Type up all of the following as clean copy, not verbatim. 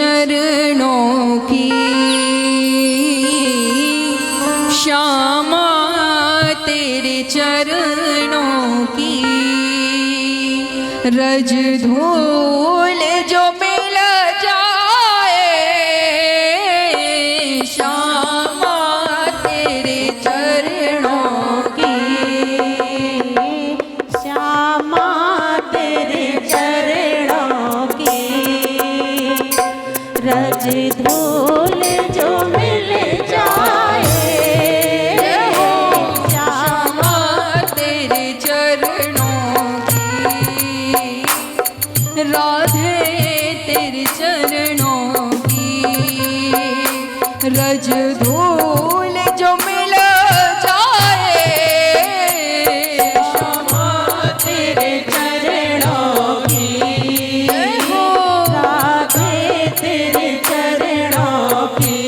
चरणों की श्यामा तेरे चरणों की रज धूल जो मिल जाए श्यामा तेरे चरणों की श्यामा तेरे चरणों की रज धूल जो मिल जाए श्यामा तेरे चरणों की राधे तेरे चरणों की रज धूल जो मिल जाए श्यामा तेरे चरणों की राधे तेरे चरणों की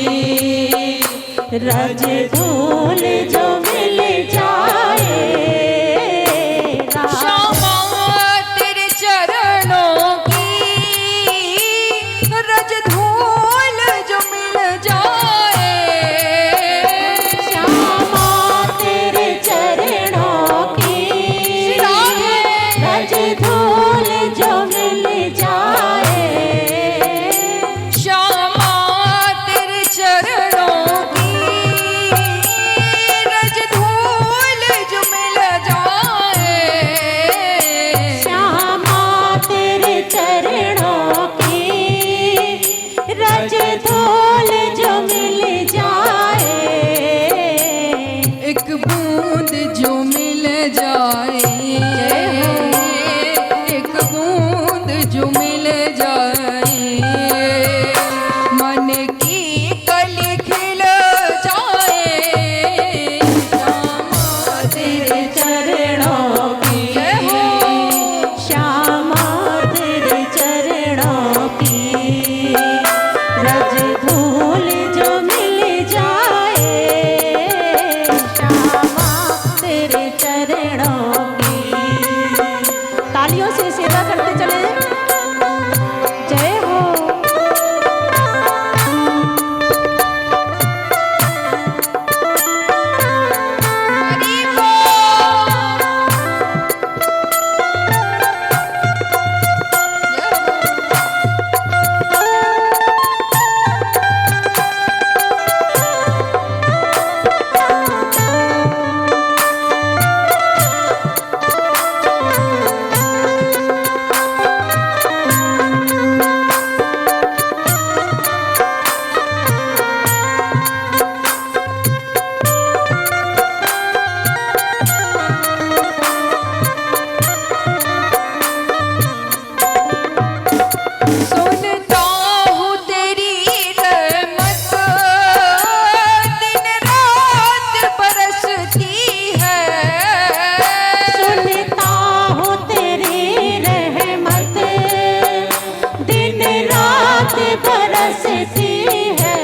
रज धूल जो मिल जाए श्यामा तेरे चरणों की रज धूल जो मिल जाए श्यामा तेरे चरणों की रज धूल जो मिल जाए श्यामा तेरे चरणों की रज धूल जो मिल जाए श्यामा तेरे चरणों की रज धूल जो मिल जाए एक बूंद जो मिल जाए एक बूंद जो मिल जाए मन की कली खिल जाए श्यामा तेरे चरणों की श्यामा तेरे चरणों की रज धूल जो मिल जाए श्यामा तेरे चरणों की तालियों से सेवा करते चले जय हो हरि बोल। सुनता हूँ तेरी रहमत दिन रात बरसती है सुनता हूँ तेरी रहमत दिन रात बरसती है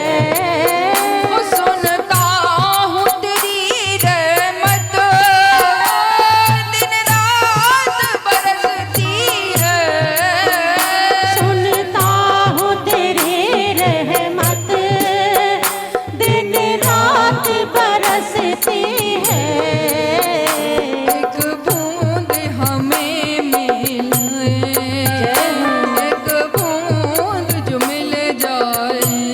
सुनता हूँ तेरी रहमत दिन रात बरसती है सुनता हूँ तेरी रहमत दिन रात बरसती है एक बूंद हमें मिले एक बूंद जो मिल जाए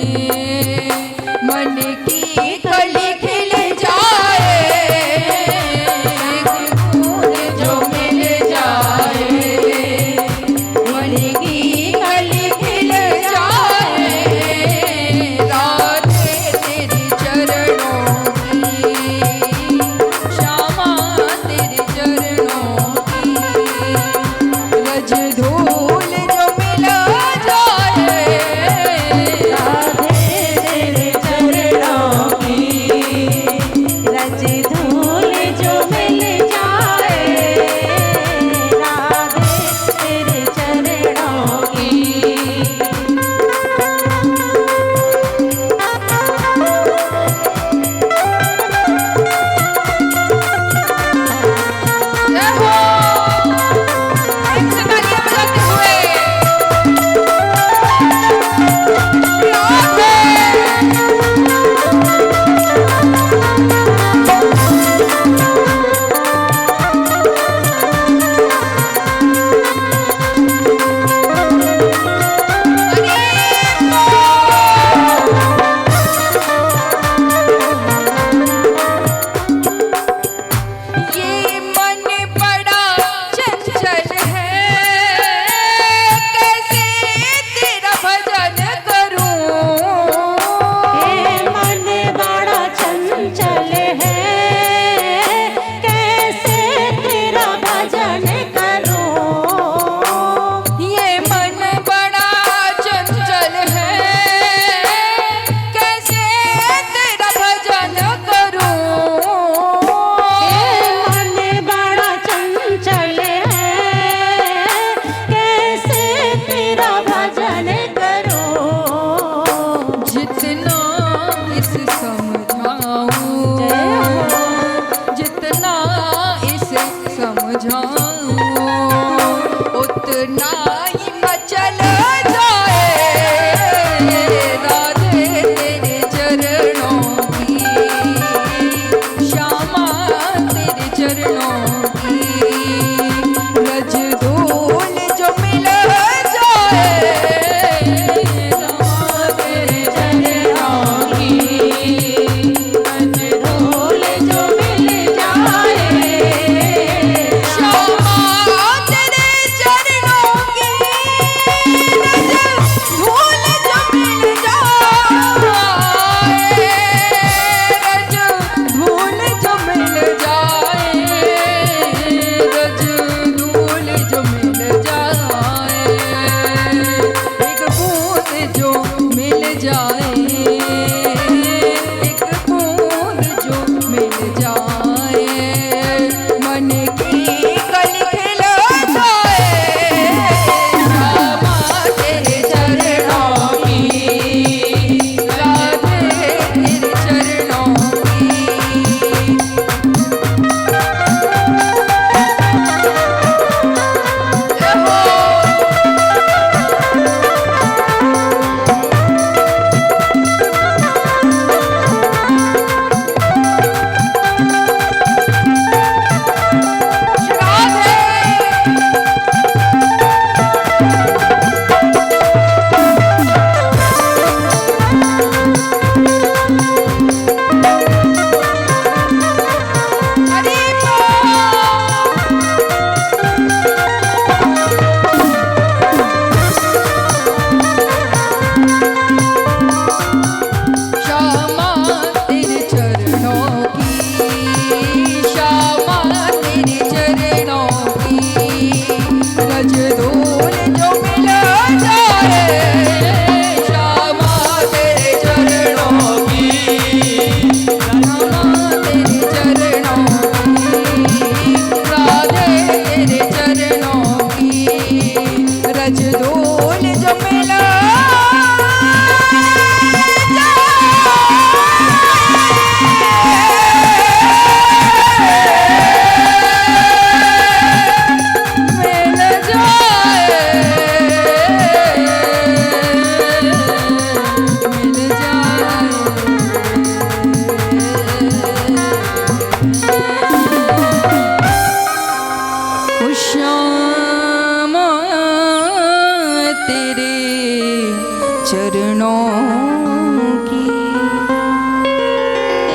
चरणों की।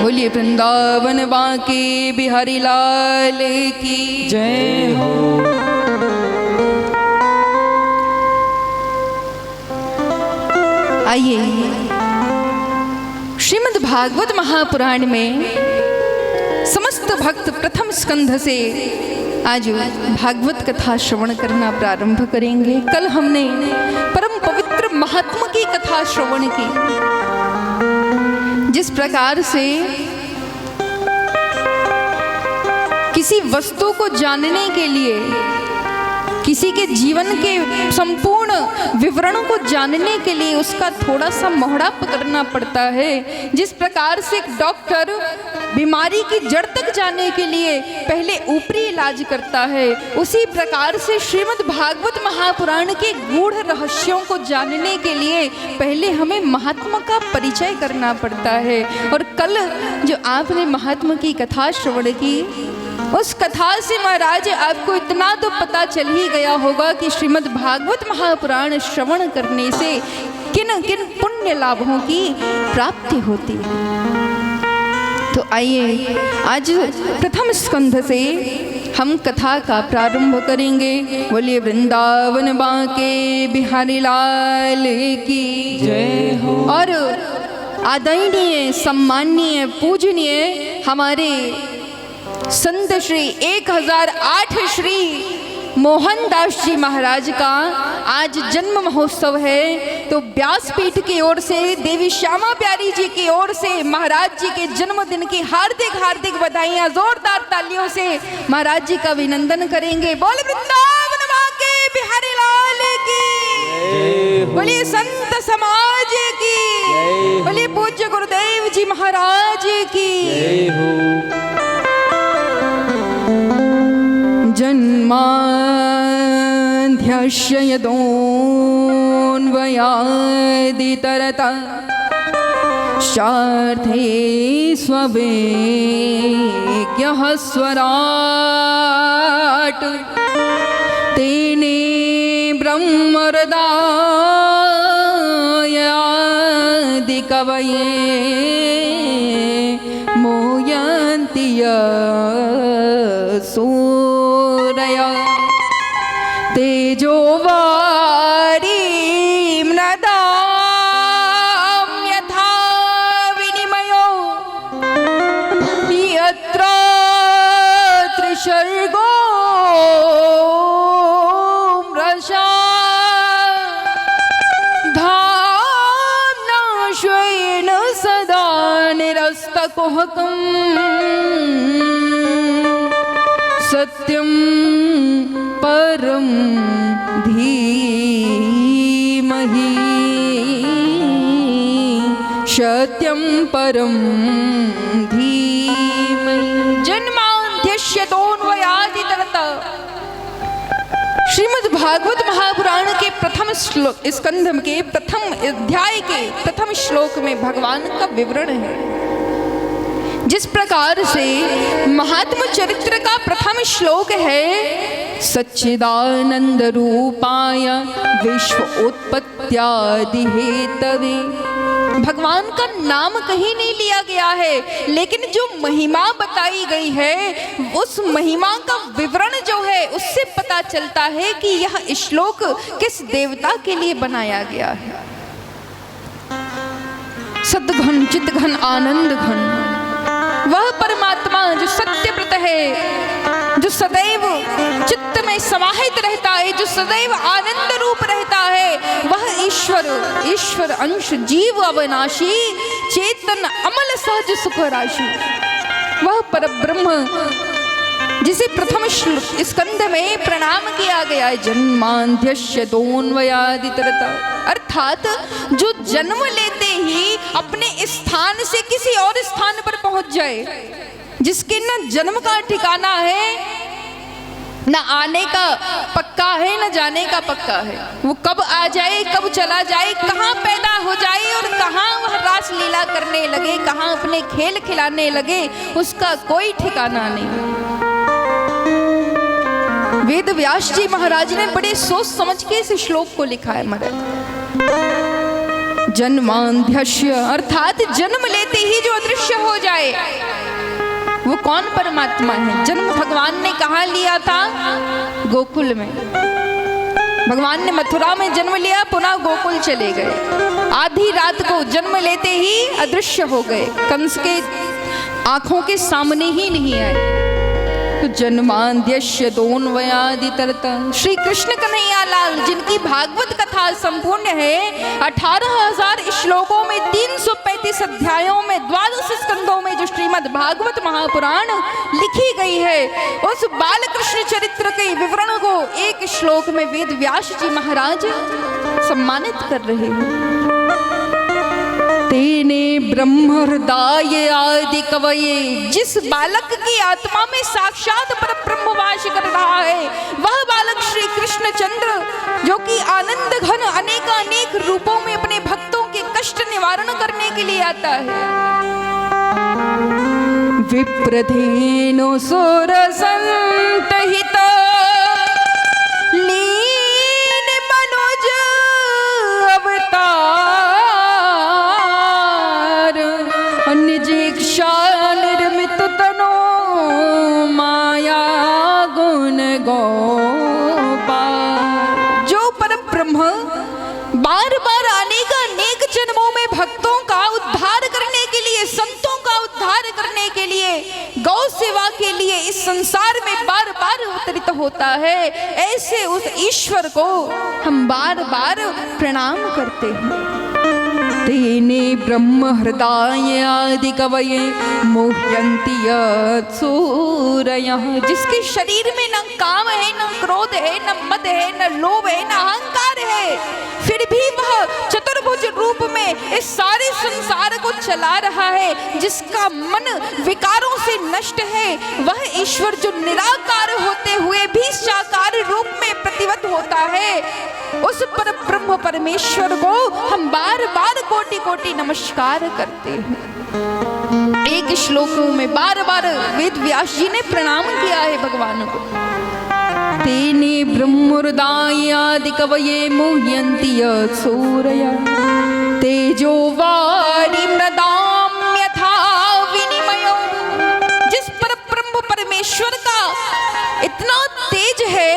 बोलिए वृंदावन बांके बिहारी लाल की जय हो। आइए श्रीमद् भागवत महापुराण में समस्त भक्त प्रथम स्कंध से आज भागवत कथा श्रवण करना प्रारंभ करेंगे। कल हमने परम पवित्र महात्मा की कथा श्रवण की। जिस प्रकार से किसी वस्तु को जानने के लिए, किसी के जीवन के संपूर्ण विवरणों को जानने के लिए उसका थोड़ा सा मोहड़ा पकड़ना पड़ता है, जिस प्रकार से एक डॉक्टर बीमारी की जड़ तक जाने के लिए पहले ऊपरी इलाज करता है, उसी प्रकार से श्रीमद् भागवत महापुराण के गूढ़ रहस्यों को जानने के लिए पहले हमें महात्मा का परिचय करना पड़ता है। और कल जो आपने महात्मा की कथा श्रवण की, उस कथा से महाराज आपको इतना तो पता चल ही गया होगा कि श्रीमद् भागवत महापुराण श्रवण करने से किन किन पुण्य लाभों की प्राप्ति होती है। तो आइए आज प्रथम स्कंध से हम कथा का प्रारंभ करेंगे। बोलिए वृंदावन बांके बिहारी लाल की जय हो। और आदरणीय सम्माननीय पूजनीय हमारे संत श्री 1008 श्री मोहनदास जी महाराज का आज जन्म महोत्सव है। तो व्यासपीठ की ओर से, देवी श्यामा प्यारी जी की ओर से महाराज जी के जन्मदिन की हार्दिक हार्दिक बधाइयां जोरदार तालियों से महाराज जी का अभिनंदन करेंगे। बोल वृंदावन बांके बिहारी लाल की, बोलिए संत समाज की, बोलिए पूज्य गुरुदेव जी महाराज की। जन्माद्यस्य यतोऽन्वयादितरतश्चार्थे स्ववेक्यः स्वराट् तेने ब्रह्महृदायादिकवये मोयन्ति सूरया तेजो वारीं नदां यथा विनिमयो यत्र त्रिसर्गो मृषा धाम्ना स्वेन सदा निरस्तकुहकम् सत्यं परम धीमहि सत्यं परम धीमहि। जन्माद्यस्यतोऽन्वयादितरतः श्रीमद् भागवत महापुराण के प्रथम श्लोक स्कंध के प्रथम अध्याय के प्रथम श्लोक में भगवान का विवरण है। जिस प्रकार से महात्मा चरित्र का प्रथम श्लोक है, सच्चिदानंद रूपाय विश्व उत्पत्त्यादि हेतवे। भगवान का नाम कहीं नहीं लिया गया है, लेकिन जो महिमा बताई गई है उस महिमा का विवरण जो है उससे पता चलता है कि यह श्लोक किस देवता के लिए बनाया गया है। सद्घन चित्तघन आनंद घन वह परमात्मा जो सत्यव्रत है, जो सदैव चित्त में समाहित रहता है, जो सदैव आनंद रूप रहता है, वह ईश्वर अंश जीव अविनाशी चेतन अमल सहज सुख राशि, वह परब्रह्म जिसे प्रथम स्कंध में प्रणाम किया गया है। जन्माद्यस्यतोऽन्वयादितरतः अर्थात जो जन्म लेते ही अपने स्थान से किसी और स्थान पर पहुंच जाए, जिसके न जन्म का ठिकाना है, न आने का पक्का है, न जाने का पक्का है, वो कब आ जाए, कब चला जाए, कहाँ पैदा हो जाए और कहाँ वह रास लीला करने लगे, कहाँ अपने खेल खिलाने लगे, उसका कोई ठिकाना नहीं। वेद व्यास जी महाराज ने बड़े सोच समझ के इस श्लोक को लिखा है महाराज। जन्मांध्यस्य अर्थात जन्म लेते ही जो अदृश्य हो जाए, वो कौन परमात्मा है? जन्म भगवान ने कहाँ लिया था? गोकुल में। भगवान ने मथुरा में जन्म लिया, पुनः गोकुल चले गए। आधी रात को जन्म लेते ही अदृश्य हो गए, कंस के आंखों के सामने ही नहीं आए। तो जन्मांध्यस्य दोन्वयादि तरत श्री कृष्ण कन्हैया लाल, जिनकी भागवत कथा संपूर्ण है 18,000 श्लोकों में 335 अध्यायों में 12 स्कंदों में जो श्रीमद् भागवत महापुराण लिखी गई है, उस बाल कृष्ण चरित्र के विवरण को एक श्लोक में वेद व्यास जी महाराज सम्मानित कर रहे हैं। तेने ब्रह्म हृदय आदि कवये, जिस बालक की आत्मा में साक्षात परब्रह्म वास कर रहा है, वह बालक श्री कृष्ण चंद्र, जो कि आनंद घन अनेक रूपों में अपने भक्तों के कष्ट निवारण करने के लिए आता है। विप्रधेनु सुर संतहित लीन मनुज अवतार, निजीक्षा निर्मित तनो माया गुण गोपाल। जो परब्रह्म बार बार अनेक जन्मों में भक्तों का उद्धार करने के लिए, संतों का उद्धार करने के लिए, गौ सेवा के लिए इस संसार में बार बार अवतरित होता है, ऐसे उस ईश्वर को हम बार बार प्रणाम करते हैं। तेने ब्रह्म हृदय आदि कवये मोह्यन्ति यत् सूरयः, जिसके शरीर में न काम है, न क्रोध है, न मद है, न लोभ है, न अहंकार है, फिर भी वह चतुर्भुज रूप में इस सारे संसार को चला रहा है। जिसका मन विकारों से नष्ट है, वह ईश्वर जो निराकार होते हुए भी साकार रूप में प्रतिवत होता है, उस पर ब्रह्म परमेश्वर को हम बार बार कोटि कोटि नमस्कार करते हैं। एक श्लोक में बार बार वेद व्यास जी ने प्रणाम किया है भगवान को। तेने ब्रह्महृदय आदि कवये मोह्यन्ति यत् सूरयः तेजो वारि मृदाम यथा विनिमयो, जिस पर ब्रह्म परमेश्वर का इतना तेज है,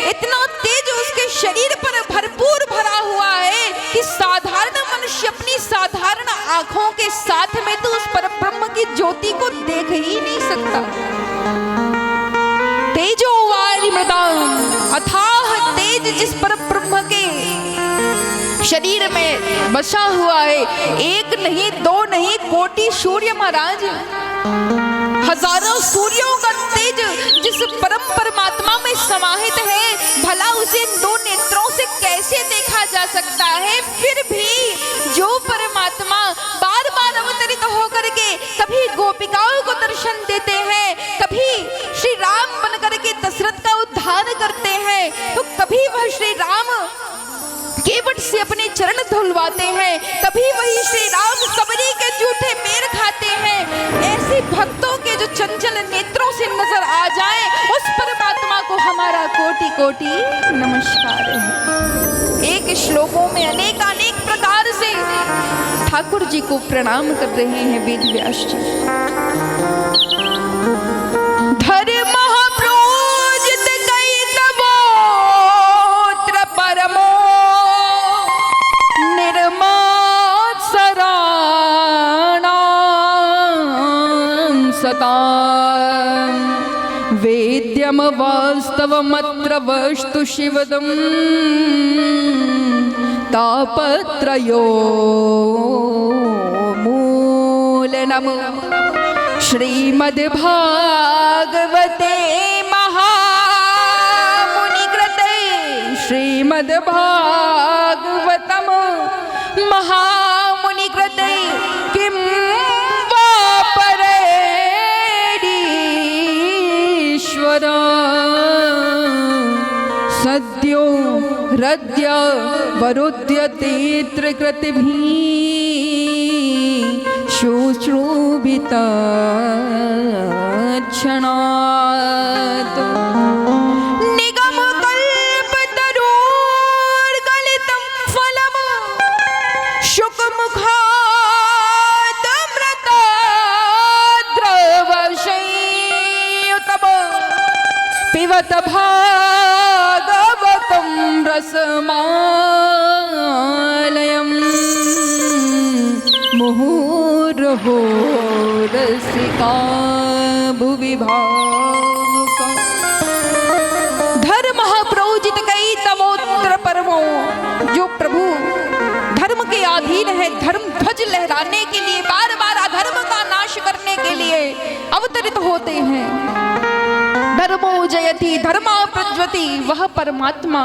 इतना तेज उसके शरीर पर भरपूर भरा हुआ है कि साधारण मनुष्य अपनी साधारण आंखों के साथ में तो उस पर ब्रह्म की ज्योति को देख ही नहीं सकता। तेजो वारि मृदाम, अथाह तेज जिस पर ब्रह्म के शरीर में बसा हुआ है, एक नहीं दो नहीं कोटि सूर्य महाराज, हजारों सूर्यों का तेज जिस परम परमात्मा में समाहित है, भला उसे दो नेत्रों से कैसे देखा जा सकता है? फिर भी जो परमात्मा बार बार अवतरित होकर के कभी गोपिकाओं को दर्शन देते हैं, कभी श्री राम बन करके दशरथ का उद्धार करते हैं, तो कभी वह श्री राम केवट से अपने चरण धुलवाते हैं, कभी वही श्री राम सबरी के जूठे मेर खाते हैं। ऐसे भक्तों के जो चंचल नेत्रों से नजर आ जाए, उस परमात्मा को हमारा कोटि कोटि नमस्कार है। एक श्लोकों में अनेक प्रकार से ठाकुर जी को प्रणाम कर रहे हैं वेद व्यास जी। धर्म प्रोजित कैतवोत्र परमो सता वेद्यम वास्तवमत्र वस्तु शिवदम तापत्रयो मूलनम श्रीमद्भागवते महामुनिकृते श्रीमद्भागवतम महामुनिकृते किं वा परेरीश्वर सद्यो हृदय वरुध्यते त्रिकृतिभिः शुश्रूभितक्षणात् निगमकल्पतरोर्गलितं फलम् शुकं रहो रसिका भुवि भावुका। धर्म प्रोजित कई तमोत्र परमो। जो प्रभु धर्म के अधीन है, धर्म ध्वज लहराने के लिए, बार बार अधर्म का नाश करने के लिए अवतरित होते हैं। धर्मो जयति धर्मा प्रज्वति, वह परमात्मा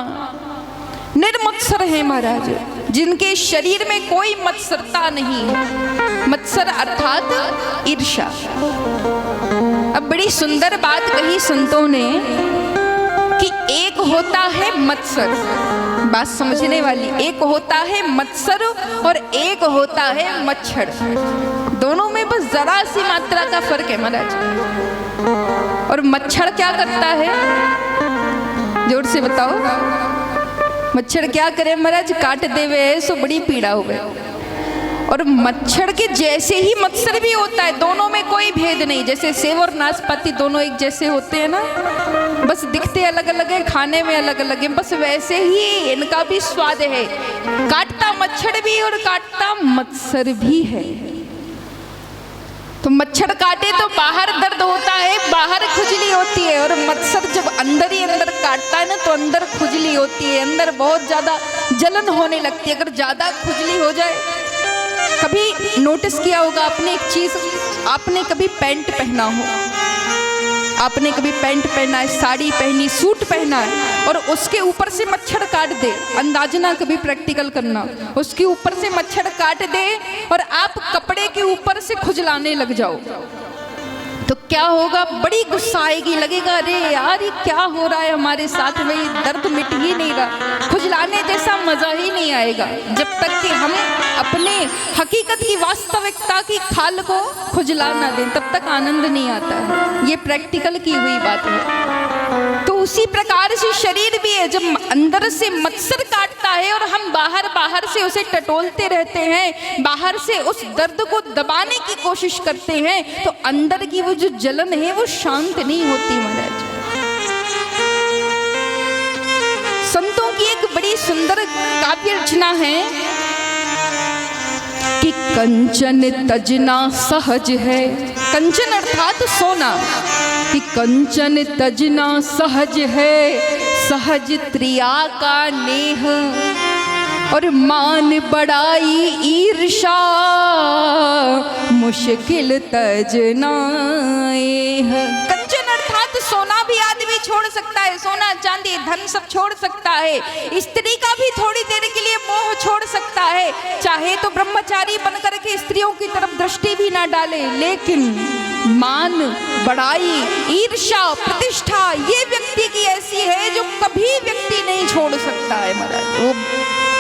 निर्मत्सर है महाराज, जिनके शरीर में कोई मत्सरता नहीं है। मत्सर अर्थात ईर्ष्या। अब बड़ी सुंदर बात कही संतों ने कि एक होता है मत्सर, बात समझने वाली, एक होता है मत्सर और एक होता है मच्छर। दोनों में बस जरा सी मात्रा का फर्क है महाराज। और मच्छर क्या करता है, जोर से बताओ, मच्छर क्या करे महाराज? काट देवे सो बड़ी पीड़ा हो गई। और मच्छर के जैसे ही मत्सर भी होता है, दोनों में कोई भेद नहीं। जैसे सेब और नाशपाती दोनों एक जैसे होते हैं ना, बस दिखते अलग अलग है, खाने में अलग अलग है, बस वैसे ही इनका भी स्वाद है। काटता मच्छर भी और काटता मत्सर भी है। तो मच्छर काटे तो बाहर दर्द होता है, बाहर खुजली होती है, और मच्छर जब अंदर ही अंदर काटता है ना तो अंदर खुजली होती है, अंदर बहुत ज्यादा जलन होने लगती है। अगर ज्यादा खुजली हो जाए, कभी नोटिस किया होगा आपने एक चीज, आपने कभी पैंट पहना हो, आपने कभी पैंट पहना है, साड़ी पहनी, सूट पहना है, और उसके ऊपर से मच्छर काट दे, अंदाजना कभी प्रैक्टिकल करना, उसके ऊपर से मच्छर काट दे और आप कपड़े के ऊपर से खुजलाने लग जाओ, तो क्या होगा? बड़ी गुस्सा आएगी, लगेगा अरे यार ये क्या हो रहा है हमारे साथ में, ये दर्द मिट ही नहीं रहा। खुजलाने जैसा मजा ही नहीं आएगा जब तक कि हम अपने हकीकत की, वास्तविकता की खाल को खुजला ना दें, तब तक आनंद नहीं आता है। ये प्रैक्टिकल की हुई बात है। तो उसी प्रकार से शरीर भी है, जब अंदर से मत्सर काटता है और हम बाहर से उसे टटोलते रहते हैं, बाहर से उस दर्द को दबाने की कोशिश करते हैं, तो अंदर की वो जो जलन है वो शांत नहीं होती महाराज। संतों की एक बड़ी सुंदर काव्य रचना है कि कंचन तजना सहज है। कंचन अर्थात सोना, कि कंचन तजना सहज है, सहज त्रिया का नेह, और मान बड़ाई ईर्षा मुश्किल तजना। कंचन अर्थात सोना भी आदमी छोड़ सकता है, सोना चांदी धन सब छोड़ सकता है। स्त्री का भी थोड़ी देर के लिए मोह छोड़ सकता है, चाहे तो ब्रह्मचारी बनकर के स्त्रियों की तरफ दृष्टि भी ना डाले, लेकिन मान बड़ाई ईर्ष्या प्रतिष्ठा ये व्यक्ति की ऐसी है जो कभी व्यक्ति नहीं छोड़ सकता है महाराज। वो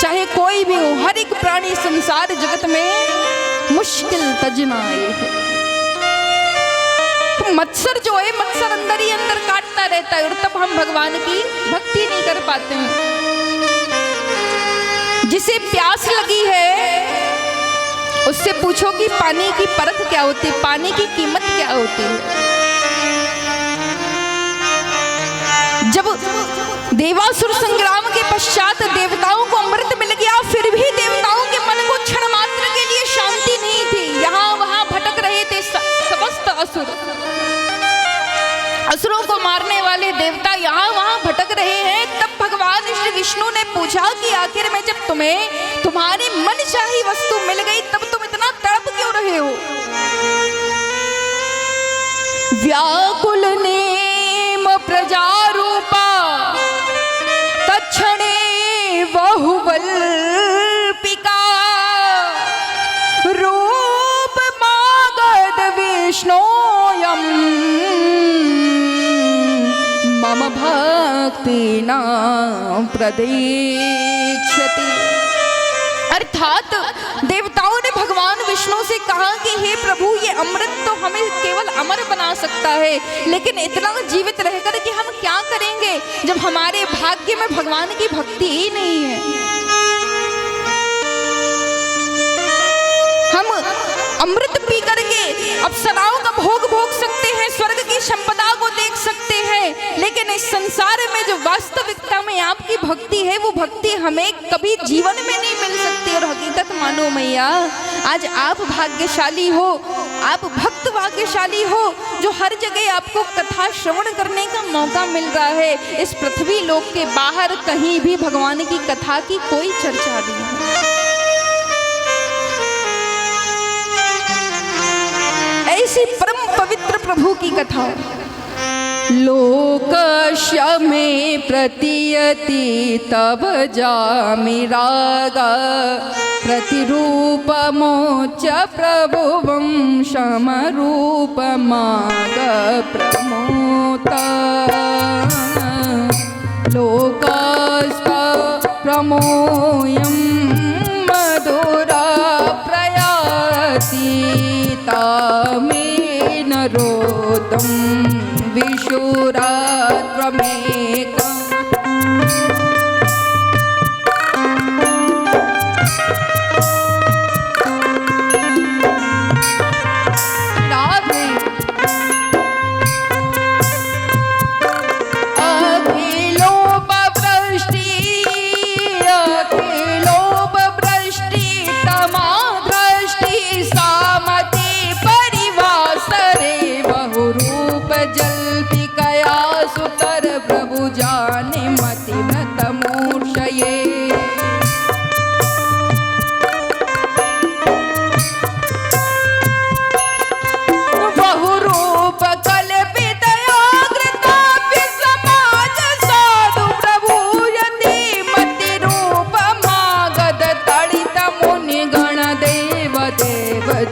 चाहे कोई भी हो, हर एक प्राणी संसार जगत में मुश्किल तजना है। तो मत्सर जो है, मत्सर अंदर ही अंदर काटता रहता है, और तब हम भगवान की भक्ति नहीं कर पाते हैं। जिसे प्यास लगी है उससे पूछो कि पानी की परख क्या होती है, पानी की कीमत क्या होती है। जब देवासुर संग्राम के पश्चात देवताओं को अमृत मिल गया, फिर भी देवताओं के मन को क्षण मात्र के लिए शांति नहीं थी, यहाँ वहां भटक रहे थे समस्त असुर। असुरों को मारने वाले देवता यहाँ वहां भटक रहे हैं। तब भगवान श्री विष्णु ने पूछा कि आखिर में जब तुम्हें तुम्हारी मनचाही वस्तु मिल गई, तब तुम इतना तड़प क्यों रहे हो? व्याकुल नेम प्रजारूपा तक्षणे बहुवल्पिका, रूप मागध विष्णोयम मम भक्तिना प्रदीक्षति। अर्थात देवताओं ने भगवान विष्णु से कहा कि हे प्रभु, ये अमृत तो हमें केवल अमर बना सकता है, लेकिन इतना जीवित रहकर कि हम क्या करेंगे जब हमारे भाग्य में भगवान की भक्ति ही नहीं है। हम अमृत पी करके अप्सराओं का भोग भोग सकते हैं, स्वर्ग की संपदा को देख सकते हैं, लेकिन इस संसार में जो वास्तविकता में आपकी भक्ति है, वो भक्ति हमें कभी जीवन में नहीं मिल सकती सत्य और हकीकत मानो मैया। आज आप भाग्यशाली हो, आप भक्त भाग्यशाली हो, जो हर जगह आपको कथा श्रवण करने का मौका मिल रहा है। इस पृथ्वी लोक के बाहर कहीं भी भगवान की कथा की कोई चर्चा नहीं है। ऐसी परम पवित्र प्रभु की कथा। लोकस्य मे प्रतीयति तव जामि रागा प्रतिरूपमोच प्रभुवं समरूपमाग प्रमोता लोकस्थ प्रमोयं मधुरा प्रयाति तामेन रोदं विशुरात्वमेकम्।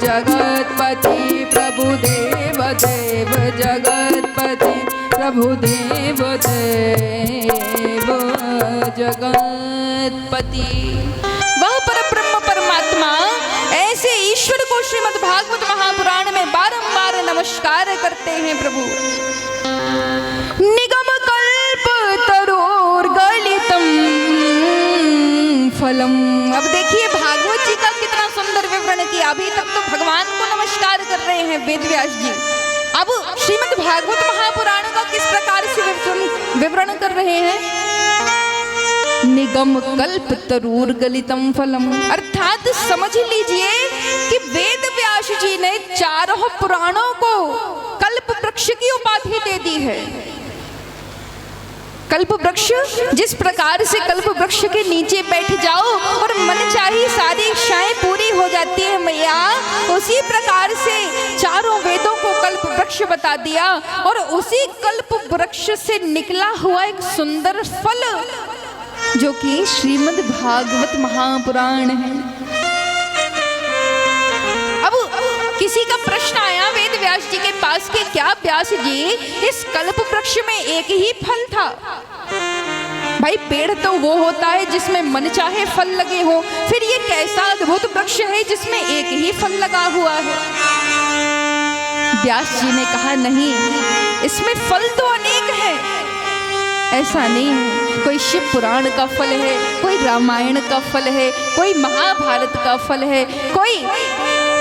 जगतपति प्रभु देव देव जगतपति प्रभु देव देव जगतपति। वह परब्रह्म परमात्मा ऐसे ईश्वर को श्रीमद् भागवत महापुराण में बारंबार नमस्कार करते हैं प्रभु। निगम कल्प तरोर्गलितम फलम। अब देखिए भागवत जी का कितना सुंदर विवरण किया। अभी तक तो भगवान को नमस्कार कर रहे हैं वेद व्यास जी, अब श्रीमद् भागवत महापुराण का किस प्रकार से विवरण कर रहे हैं। निगम कल्प तरूर गलितम फलम, अर्थात समझ लीजिए कि वेद व्यास जी ने चारों पुराणों को कल्प वृक्ष की उपाधि दे दी है। कल्प वृक्ष, जिस प्रकार से कल्प वृक्ष के नीचे बैठ जाओ और मन चाही सारी इच्छाएं पूरी हो जाती है मैया, उसी प्रकार से चारों वेदों को कल्प वृक्ष बता दिया और उसी कल्प वृक्ष से निकला हुआ एक सुंदर फल जो कि श्रीमद् भागवत महापुराण है। अब किसी का प्रश्न आया वेद व्यास जी के पास कि क्या व्यास जी इस कल्प वृक्ष में एक ही फल था? भाई पेड़ तो वो होता है जिसमें मन चाहे फल लगे हो, फिर ये कैसा अद्भुत वृक्ष है जिसमें एक ही फल लगा हुआ है? व्यास जी ने कहा नहीं, इसमें फल तो अनेक है। ऐसा नहीं है, कोई शिव पुराण का फल है, कोई रामायण का फल है, कोई महाभारत का फल है, कोई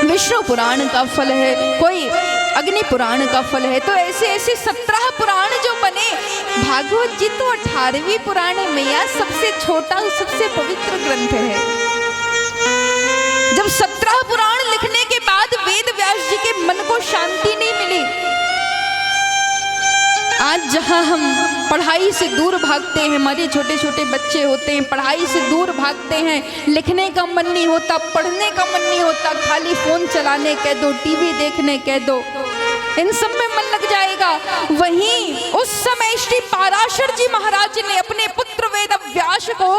विष्णु पुराण का फल है, कोई अग्नि पुराण का फल है। तो ऐसे ऐसे 17 पुराण जो बने। भागवत जी तो 18वीं पुराण है मैया, सबसे छोटा और सबसे पवित्र ग्रंथ है। जब 17 पुराण लिखने के बाद वेद व्यास जी के मन को शांति नहीं मिली। आज जहां हम पढ़ाई से दूर भागते हैं, हमारे छोटे छोटे बच्चे होते हैं, पढ़ाई से दूर भागते हैं, लिखने का मन नहीं होता, पढ़ने का मन नहीं होता, खाली फोन चलाने कह दो, टीवी देखने कह दो, इन सब में मन लग जाएगा। वहीं उस समय श्री पाराशर जी महाराज ने अपने पुत्र वेद व्यास को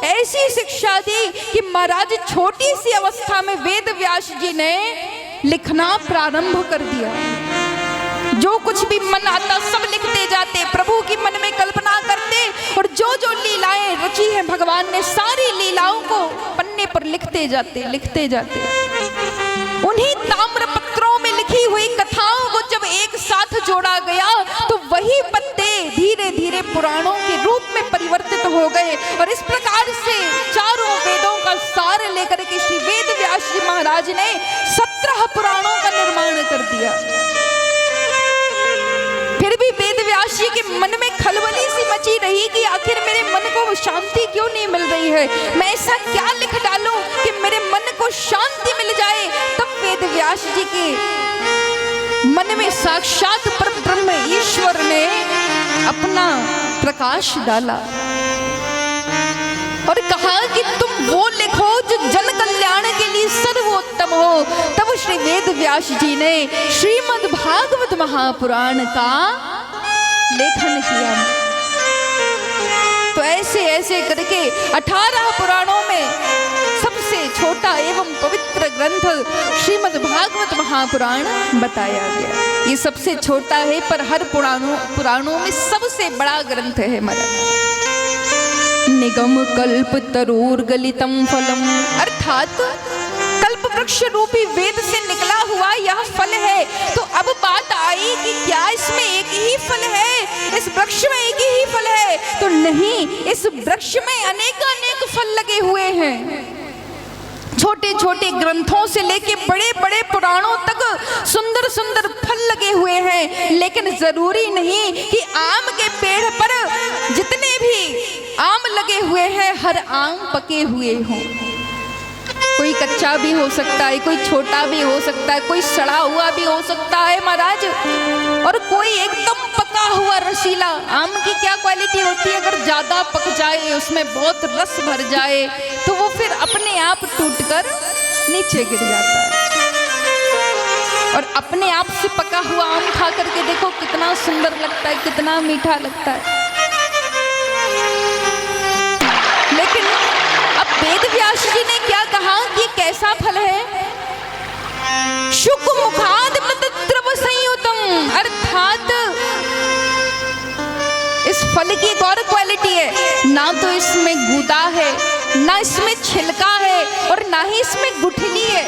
ऐसी शिक्षा दी कि महाराज छोटी सी अवस्था में वेद व्यास जी ने लिखना प्रारंभ कर दिया। जो कुछ भी मन आता सब लिखते जाते, प्रभु की मन में कल्पना करते और जो जो लीलाएं रची हैं भगवान ने सारी लीलाओं को पन्ने पर लिखते जाते। उन्हीं ताम्र पत्रों में लिखी हुई कथाओं को जब एक साथ जोड़ा गया तो वही पत्ते धीरे धीरे पुराणों के रूप में परिवर्तित हो गए और इस प्रकार से चारों वेदों का सार लेकर के श्री वेद व्यास जी महाराज ने 17 पुराणों का निर्माण कर दिया। फिर भी वेद व्यास व्यास जी के मन में खलबली सी मची रही कि आखिर मेरे मन को शांति क्यों नहीं मिल रही है, मैं ऐसा क्या लिख डालूं कि मेरे मन को शांति मिल जाए। तब वेद व्यास जी के मन में साक्षात परब्रह्म ईश्वर ने अपना प्रकाश डाला और कहा कि तुम वो लिखो जो जन कल्याण के लिए सर्वोत्तम हो। तब श्री वेद व्यास जी ने श्रीमद् भागवत महापुराण का लेखन किया। तो ऐसे ऐसे करके 18 पुराणों में सबसे छोटा एवं पवित्र ग्रंथ श्रीमद् भागवत महापुराण बताया गया। ये सबसे छोटा है पर हर पुराणों में सबसे बड़ा ग्रंथ है हमारा। निगम कल्प तरूर गलितम फलम, अर्थात कल्प वृक्ष रूपी वेद से निकला हुआ यह फल है। तो अब बात आई कि क्या इसमें एक ही फल है, इस वृक्ष में एक ही फल है? तो नहीं, इस वृक्ष में अनेक अनेक फल लगे हुए हैं। छोटे छोटे ग्रंथों से लेके बड़े बड़े पुराणों तक सुंदर सुंदर फल लगे हुए हैं। लेकिन जरूरी नहीं कि आम के पेड़ पर जितने भी आम लगे हुए हैं हर आम पके हुए हों। कोई कच्चा भी हो सकता है, कोई छोटा भी हो सकता है, कोई सड़ा हुआ भी हो सकता है महाराज, और कोई एकदम पका हुआ रसीला। आम की क्या क्वालिटी होती है, अगर ज्यादा पक जाए, उसमें बहुत रस भर जाए तो वो फिर अपने आप टूटकर नीचे गिर जाता है। और अपने आप से पका हुआ आम खा करके देखो कितना सुंदर लगता है, कितना मीठा लगता है। लेकिन अब वेद व्यास जी ने क्या कहा कि कैसा फल है? शुक मुखाद मृतद्रव संयुतम, अर्थात इस फल की एक और क्वालिटी है, ना तो इसमें गूदा है, ना इसमें छिलका है, और ना ही इसमें गुठली है।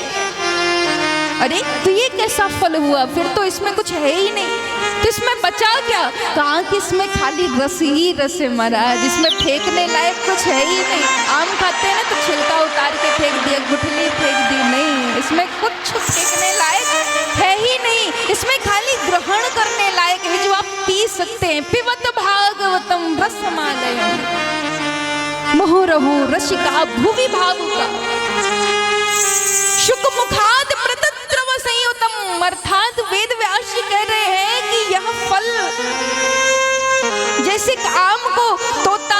अरे तो ये कैसा फल हुआ? फिर तो इसमें कुछ है ही नहीं, तो इसमें बचा क्या? कहा कि इसमें खाली रस ही रस है महाराज, इसमें फेंकने लायक कुछ है ही नहीं। आम खाते हैं ना तो छिलका उतार के फेंक दिया, गुठली फेंक दी, नहीं, इसमें कुछ फेंकने लायक है ही नहीं। इसमें खाली ग्रहण करने लायक है, जो आप पी सकते हैं। पिबत भागवतम रसमालयम मुहुरहु रसिका भुवि भावुका शुक मुखाद मृतद्रव संयुतम, अर्थात वेद व्यास जी कह रहे हैं कि यह फल जैसे आम को तोता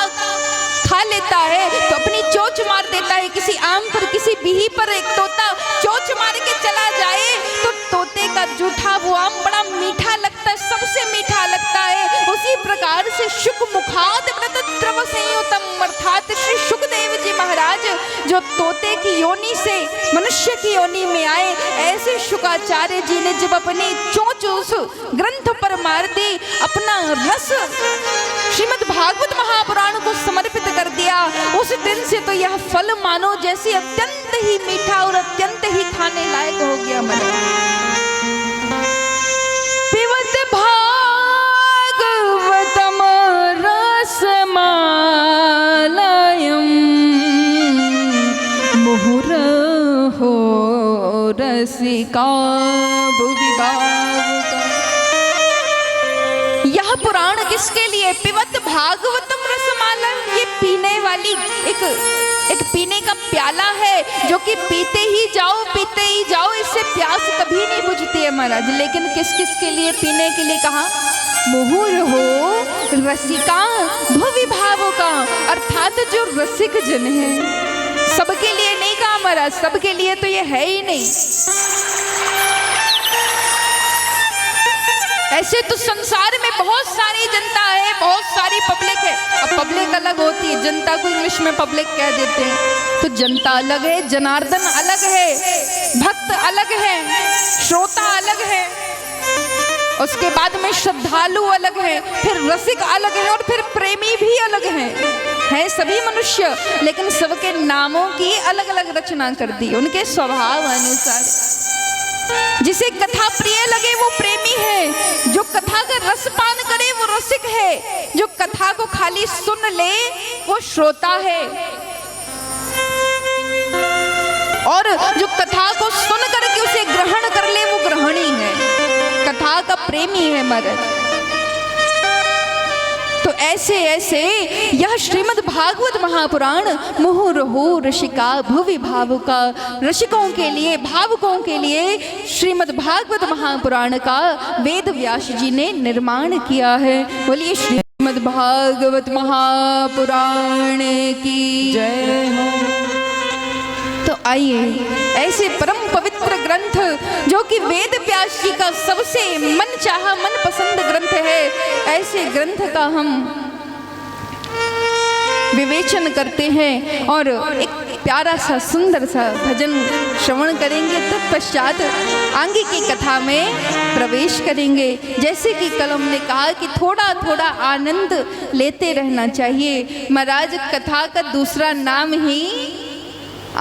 खा लेता है तो अपनी चोंच मार देता है, किसी आम पर, किसी बिही पर एक तोता चोंच मार के चला जाए तो तोते का जूठा वो आम बड़ा मीठा लगता है, सबसे मीठा लगता है। उसी प्रकार से शुक मुखाद मृतद्रव संयुतम, अर्थात श्री शुकदेव जी महाराज जो तोते की योनि से मनुष्य की योनि में आए, ऐसे शुकाचार्य जी ने जब अपनी चोंच उस ग्रंथ पर मार दी, अपना रस श्रीमद् भागवत महापुराण को समर्पित कर दिया, उस दिन से तो यह फल मानो जैसे अत्यंत ही मीठा और अत्यंत ही खाने लायक हो गया। मन पिबत भागवतम रसमालयम मुहुरहो रसिका भुवि भावुका। यह पुराण किसके लिए? पिबत भागवतम रसमाला, ये पीने वाली एक पीने का प्याला है जो कि पीते ही जाओ, इससे प्यास कभी नहीं बुझती है महाराज। लेकिन किस किस के लिए पीने के लिए कहा? मुहुरहो रसिका भुवि भावुका, अर्थात जो रसिक जन है, सबके लिए नहीं कहा महाराज, सबके लिए तो ये है ही नहीं। ऐसे तो संसार में बहुत सारी जनता है, बहुत सारी पब्लिक है। अब पब्लिक अलग होती है, जनता को इंग्लिश में पब्लिक कह देते हैं। तो जनता अलग है, जनार्दन अलग है, भक्त अलग है, श्रोता अलग है, उसके बाद में श्रद्धालु अलग है, फिर रसिक अलग है, और फिर प्रेमी भी अलग है सभी मनुष्य। लेकिन सबके नामों की अलग अलग रचना कर दी उनके स्वभाव अनुसार। जिसे कथा प्रिय लगे वो प्रेमी है, जो कथा का रस पान करे वो रसिक है, जो कथा को खाली सुन ले वो श्रोता है, और जो कथा को सुन करके उसे ग्रहण कर ले वो ग्रहणी है, कथा का प्रेमी है महाराज। ऐसे ऐसे यह श्रीमद् भागवत महापुराण मुहुर्मुहु रसिका भुवि भावुका, रसिकों के लिए, भावुकों के लिए श्रीमद् भागवत महापुराण का वेद व्यास जी ने निर्माण किया है। बोलिए श्रीमद् भागवत महापुराण की जय हो। तो आइए ऐसे परम पवित्र ग्रंथ जो कि वेद व्यास जी का सबसे मनचाहा मनपसंद ग्रंथ है, ऐसे ग्रंथ का हम विवेचन करते हैं और एक प्यारा सा सुंदर सा भजन श्रवण करेंगे। तत्पश्चात आगे की कथा में प्रवेश करेंगे। जैसे कि कल हमने कहा कि थोड़ा थोड़ा आनंद लेते रहना चाहिए। महाराज कथा का दूसरा नाम ही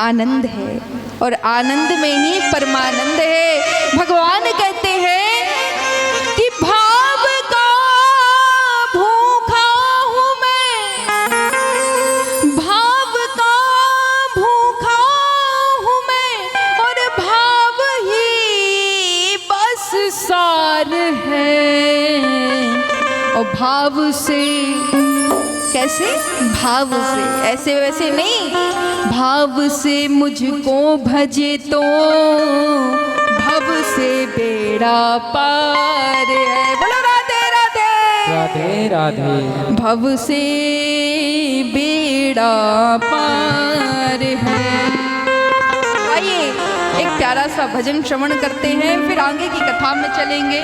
आनंद है और आनंद में ही परमानंद है। भगवान कहते हैं कि भाव का भूखा हूँ मैं, भाव का भूखा हूँ मैं, और भाव ही बस सार है। और भाव से कैसे? भाव से, ऐसे वैसे नहीं, भाव से मुझको भजे तो भव से बेड़ा पार है। बोलो राधे राधे राधे राधे। भव से बेड़ा पार है। आइए एक प्यारा सा भजन श्रवण करते हैं, फिर आगे की कथा में चलेंगे।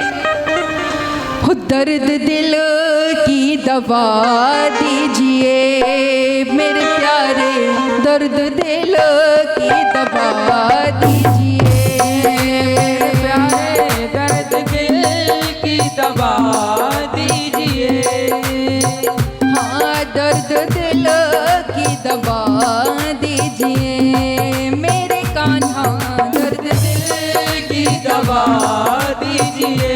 हो दर्द दिल की दवा दीजिए मेरे प्यारे, दर्द दिल की दवा दीजिए प्यारे, दर्द दिल की दवा दीजिए। हाँ दर्द दिल की दवा दीजिए मेरे कान्हा, दर्द दिल की दवा दीजिए।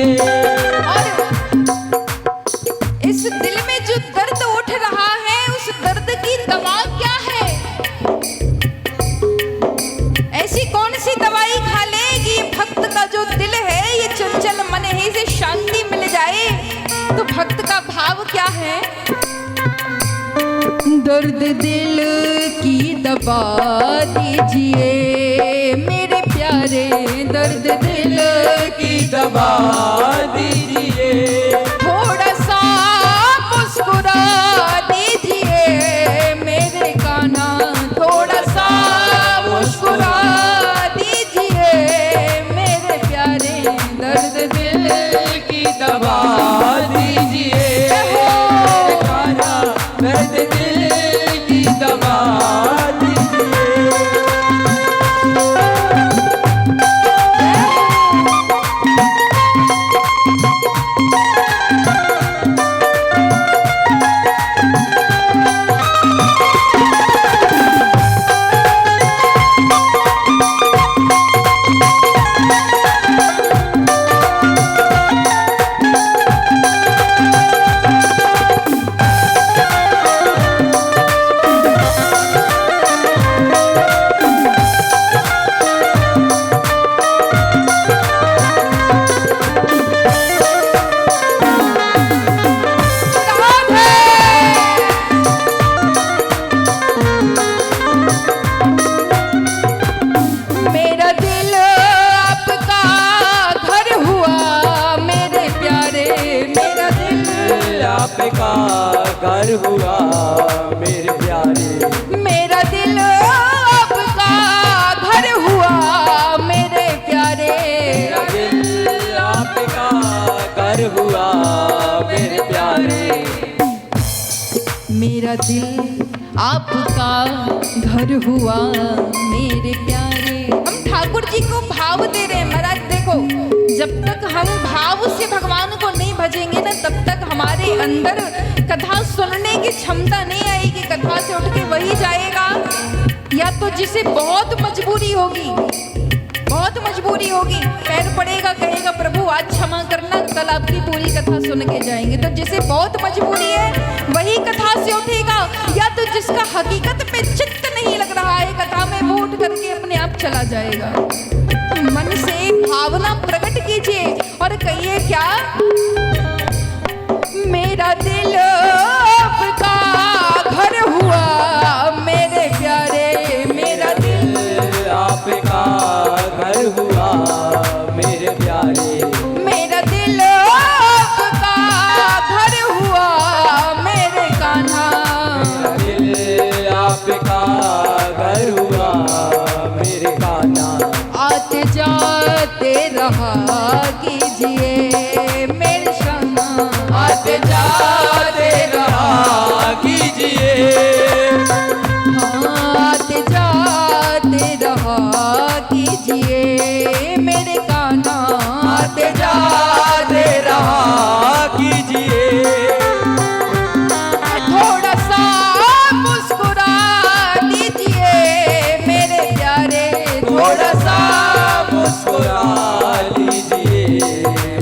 इस दिल में जो दर्द उठ रहा है, उस दर्द की दवा क्या है? ऐसी कौन सी दवाई खा ले कि भक्त का जो दिल है, ये चंचल मन है, इसे शांति मिल जाए? तो भक्त का भाव क्या है? दर्द दिल की दवा दीजिए मेरे प्यारे, दर्द दिल की दवा दीजिए। थोड़ा सा मुस्कुरा दीजिए मेरे कान्हा, थोड़ा सा मुस्कुरा दीजिए मेरे प्यारे, दर्द दिल की दवा दीजिए। कान्हा, दर्द दिल की दवा दीजिए। घर हुआ मेरे प्यारे, मेरा दिल आपका घर हुआ मेरे प्यारे, मेरा दिल आपका घर हुआ मेरे प्यारे, मेरा दिल आपका घर हुआ मेरे प्यारे। हम ठाकुर जी को भाव दे रहे हैं। महाराज देखो, जब तक हम भाव से भगवान को नहीं भजेंगे ना, तब तक हमारे अंदर कथा सुनने की क्षमता नहीं आएगी। कथा से उठ के वही जाएगा, या तो जिसे बहुत मजबूरी होगी, बहुत मजबूरी होगी, पैर पड़ेगा, कहेगा प्रभु आज क्षमा करना, कल आपकी पूरी कथा सुन के जाएंगे। तो जिसे बहुत मजबूरी है वही कथा से उठेगा, या तो जिसका हकीकत पे चित्त नहीं लग रहा है कथा में, वो उठ करके अपने आप चला जाएगा। मन से भावना प्रकट कीजिए और कहिए क्या, मेरा दिल घर हुआ मेरे प्यारे। मेरा दिल आपका घर हुआ मेरे कान्हा। दिल आपका घर हुआ मेरे कान्हा। आते जाते रहा कीजिए मेरे शाना। आते जाते रहा कीजिए। हाँ, आते जाते रहा कीजिए मेरे कान्हा। आते जाते रहा कीजिए। थोड़ा सा मुस्कुरा दीजिए मेरे प्यारे। थोड़ा सा मुस्कुरा लीजिए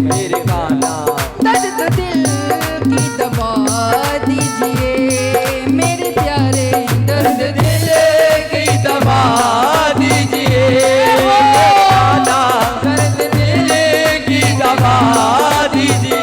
मेरे कान्हा। दर्द दिल की दवा दीजिए मेरे प्यारे। दर्द दिल की दवा दीजिए मेरे कान्हा। दर्द दिल की दवा दीजिए।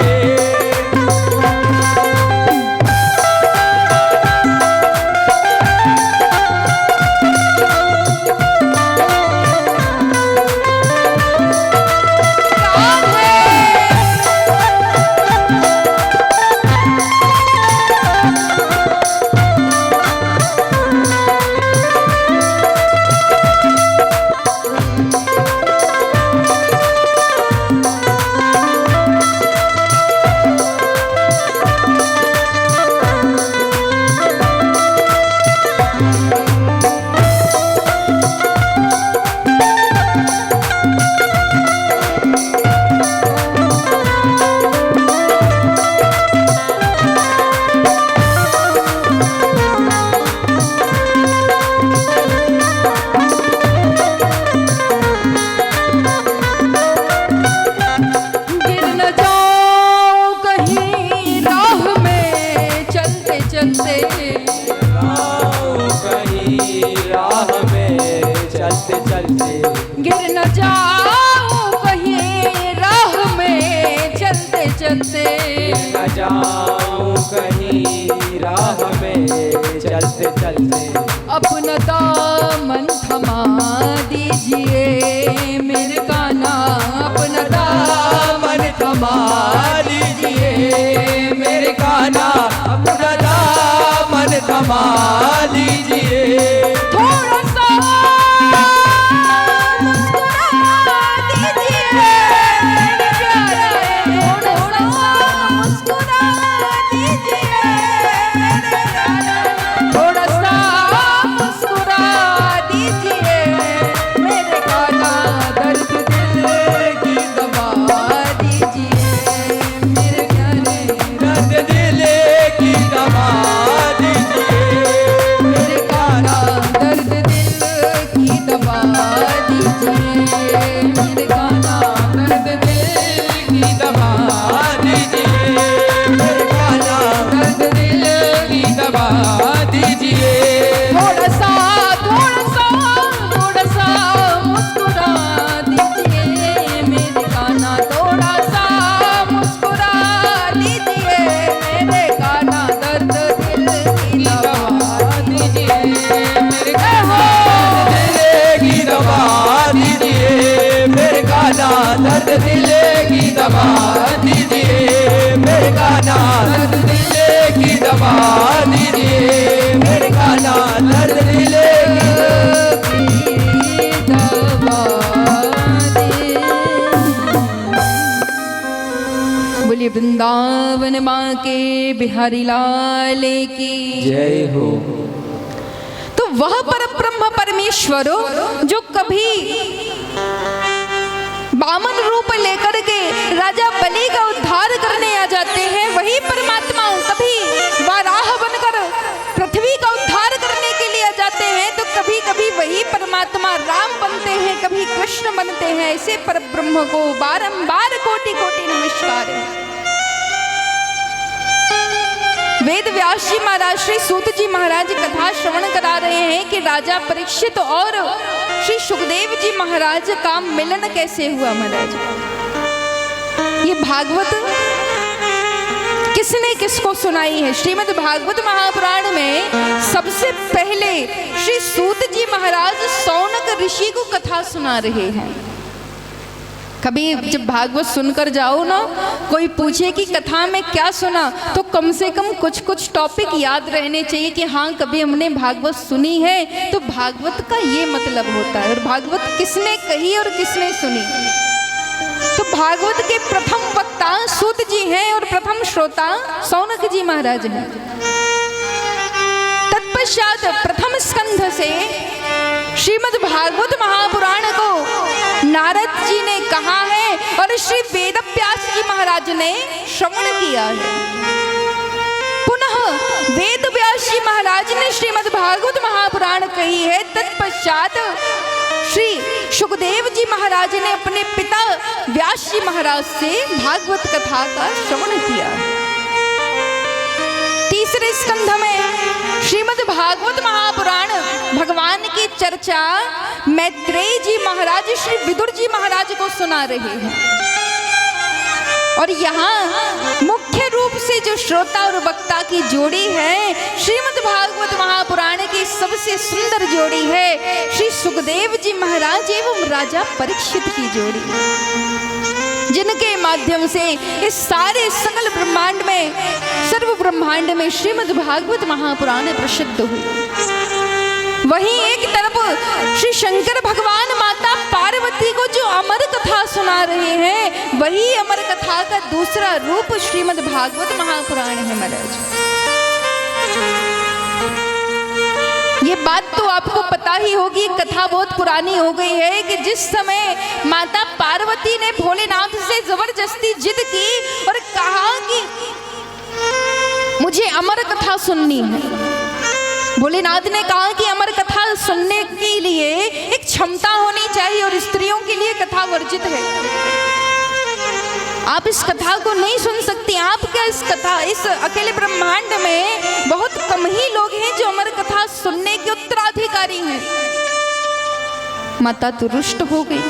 गिर न जाओ कहीं राह में चलते चलते। कहीं राह में चलते चलते। गिर न जाओ कहीं राह में चलते चलते। न जाऊं कहीं राह में चलते चलते। अपना दामन थमा दीजिए मेरे कान्हा। अपना दामन थमा लीजिए मेरे कान्हा। अपना दामन थमा लीजिए। थोड़ा सा मुस्कुरा दीजिए मेरे प्यारे। थोड़ा सा मुस्कुरा दीजिए मेरे प्यारे। थोड़ा सा मुस्कुरा दीजिए मेरे कान्हा। दर्द दिल की दवा दीजिए मेरे प्यारे। दर्द दिल की दवा दीजिए मेरे कान्हा। दर्द दिल की दवा दीजिए मेरे कान्हा। दर्द दिल की दवा दीजिए मेरे कान्हा। दर्द दिल की दवा दीजिए। थोड़ा सा मुस्कुरा दीजिए मेरे कान्हा। थोड़ा सा मुस्कुरा दीजिए मेरे कान्हा। दर्द दिल की दवा दीजिए मेरे कान्हा। दिल की दवा दीजिए मेरे कान्हा। दर्द दिल की दवा दीजिए मेरे कान्हा। दर्द दिल की दवा दीजिए मेरे कान्हा। दर्द दिल बोलिए वृंदावन माँ के बिहारी लाल की जय हो। तो वह परब्रह्म परमेश्वर जो कभी बामन रूप लेकर के राजा बलि का उद्धार करने आ जाते हैं, वही परमात्मा कभी वाराह बनकर पृथ्वी का उद्धार करने के लिए आ जाते हैं, तो कभी कभी वही परमात्मा राम बनते हैं, कभी कृष्ण बनते हैं। ऐसे परब्रह्म को बारंबार कोटि कोटि नमस्कार है। वेद व्यास जी महाराज श्री सूत जी महाराज कथा श्रवण करा रहे हैं कि राजा परीक्षित और श्री सुखदेव जी महाराज का मिलन कैसे हुआ। महाराज ये भागवत किसने किसको सुनाई है? श्रीमद् भागवत महापुराण में सबसे पहले श्री सूत जी महाराज सौनक ऋषि को कथा सुना रहे हैं। कभी जब भागवत सुनकर जाओ ना, कोई पूछे कि कथा में क्या सुना, तो कम से कम कुछ कुछ टॉपिक याद रहने चाहिए कि हाँ कभी हमने भागवत सुनी है, तो भागवत का ये मतलब होता है। और भागवत किसने कही और किसने सुनी? तो भागवत के प्रथम वक्ता सूत जी हैं और प्रथम श्रोता सौनक जी महाराज हैं। तत्पश्चात प्रथम स्कंध से श्रीमद् भागवत महापुराण को नारद जी ने कहा है और श्री वेदव्यास जी महाराज ने श्रवण किया है। पुनः वेदव्यास जी महाराज ने श्रीमद् भागवत महापुराण कही है। तत्पश्चात श्री सुखदेव जी महाराज ने अपने पिता व्यास जी महाराज से भागवत कथा का श्रवण किया। तीसरे स्कंध में श्रीमद् भागवत महापुराण भगवान की चर्चा मैत्रेय जी महाराज श्री विदुर जी महाराज को सुना रहे हैं। और यहाँ मुख्य रूप से जो श्रोता और वक्ता की जोड़ी है, श्रीमद् भागवत महापुराण की सबसे सुंदर जोड़ी है श्री सुखदेव जी महाराज एवं राजा परीक्षित की जोड़ी, जिनके माध्यम से इस सारे सकल ब्रह्मांड में, सर्व ब्रह्मांड में श्रीमद् भागवत महापुराण प्रसिद्ध हुई। वहीं एक तरफ श्री शंकर भगवान माता पार्वती को जो अमर कथा सुना रहे हैं, वही अमर कथा का दूसरा रूप श्रीमद् भागवत महापुराण है महाराज। ये बात तो आपको पता ही होगी, कथा बहुत पुरानी हो गई है कि जिस समय माता पार्वती ने भोलेनाथ से जबरदस्ती जिद की और कहा कि मुझे अमर कथा सुननी है। भोलेनाथ ने कहा कि अमर कथा सुनने के लिए एक क्षमता होनी चाहिए और स्त्रियों के लिए कथा वर्जित है, आप इस कथा को नहीं सुन सकती। आप क्या इस कथा, इस अकेले ब्रह्मांड में बहुत कम ही लोग हैं जो अमर कथा सुनने के उत्तराधिकारी हैं। माता तो रुष्ट हो गई,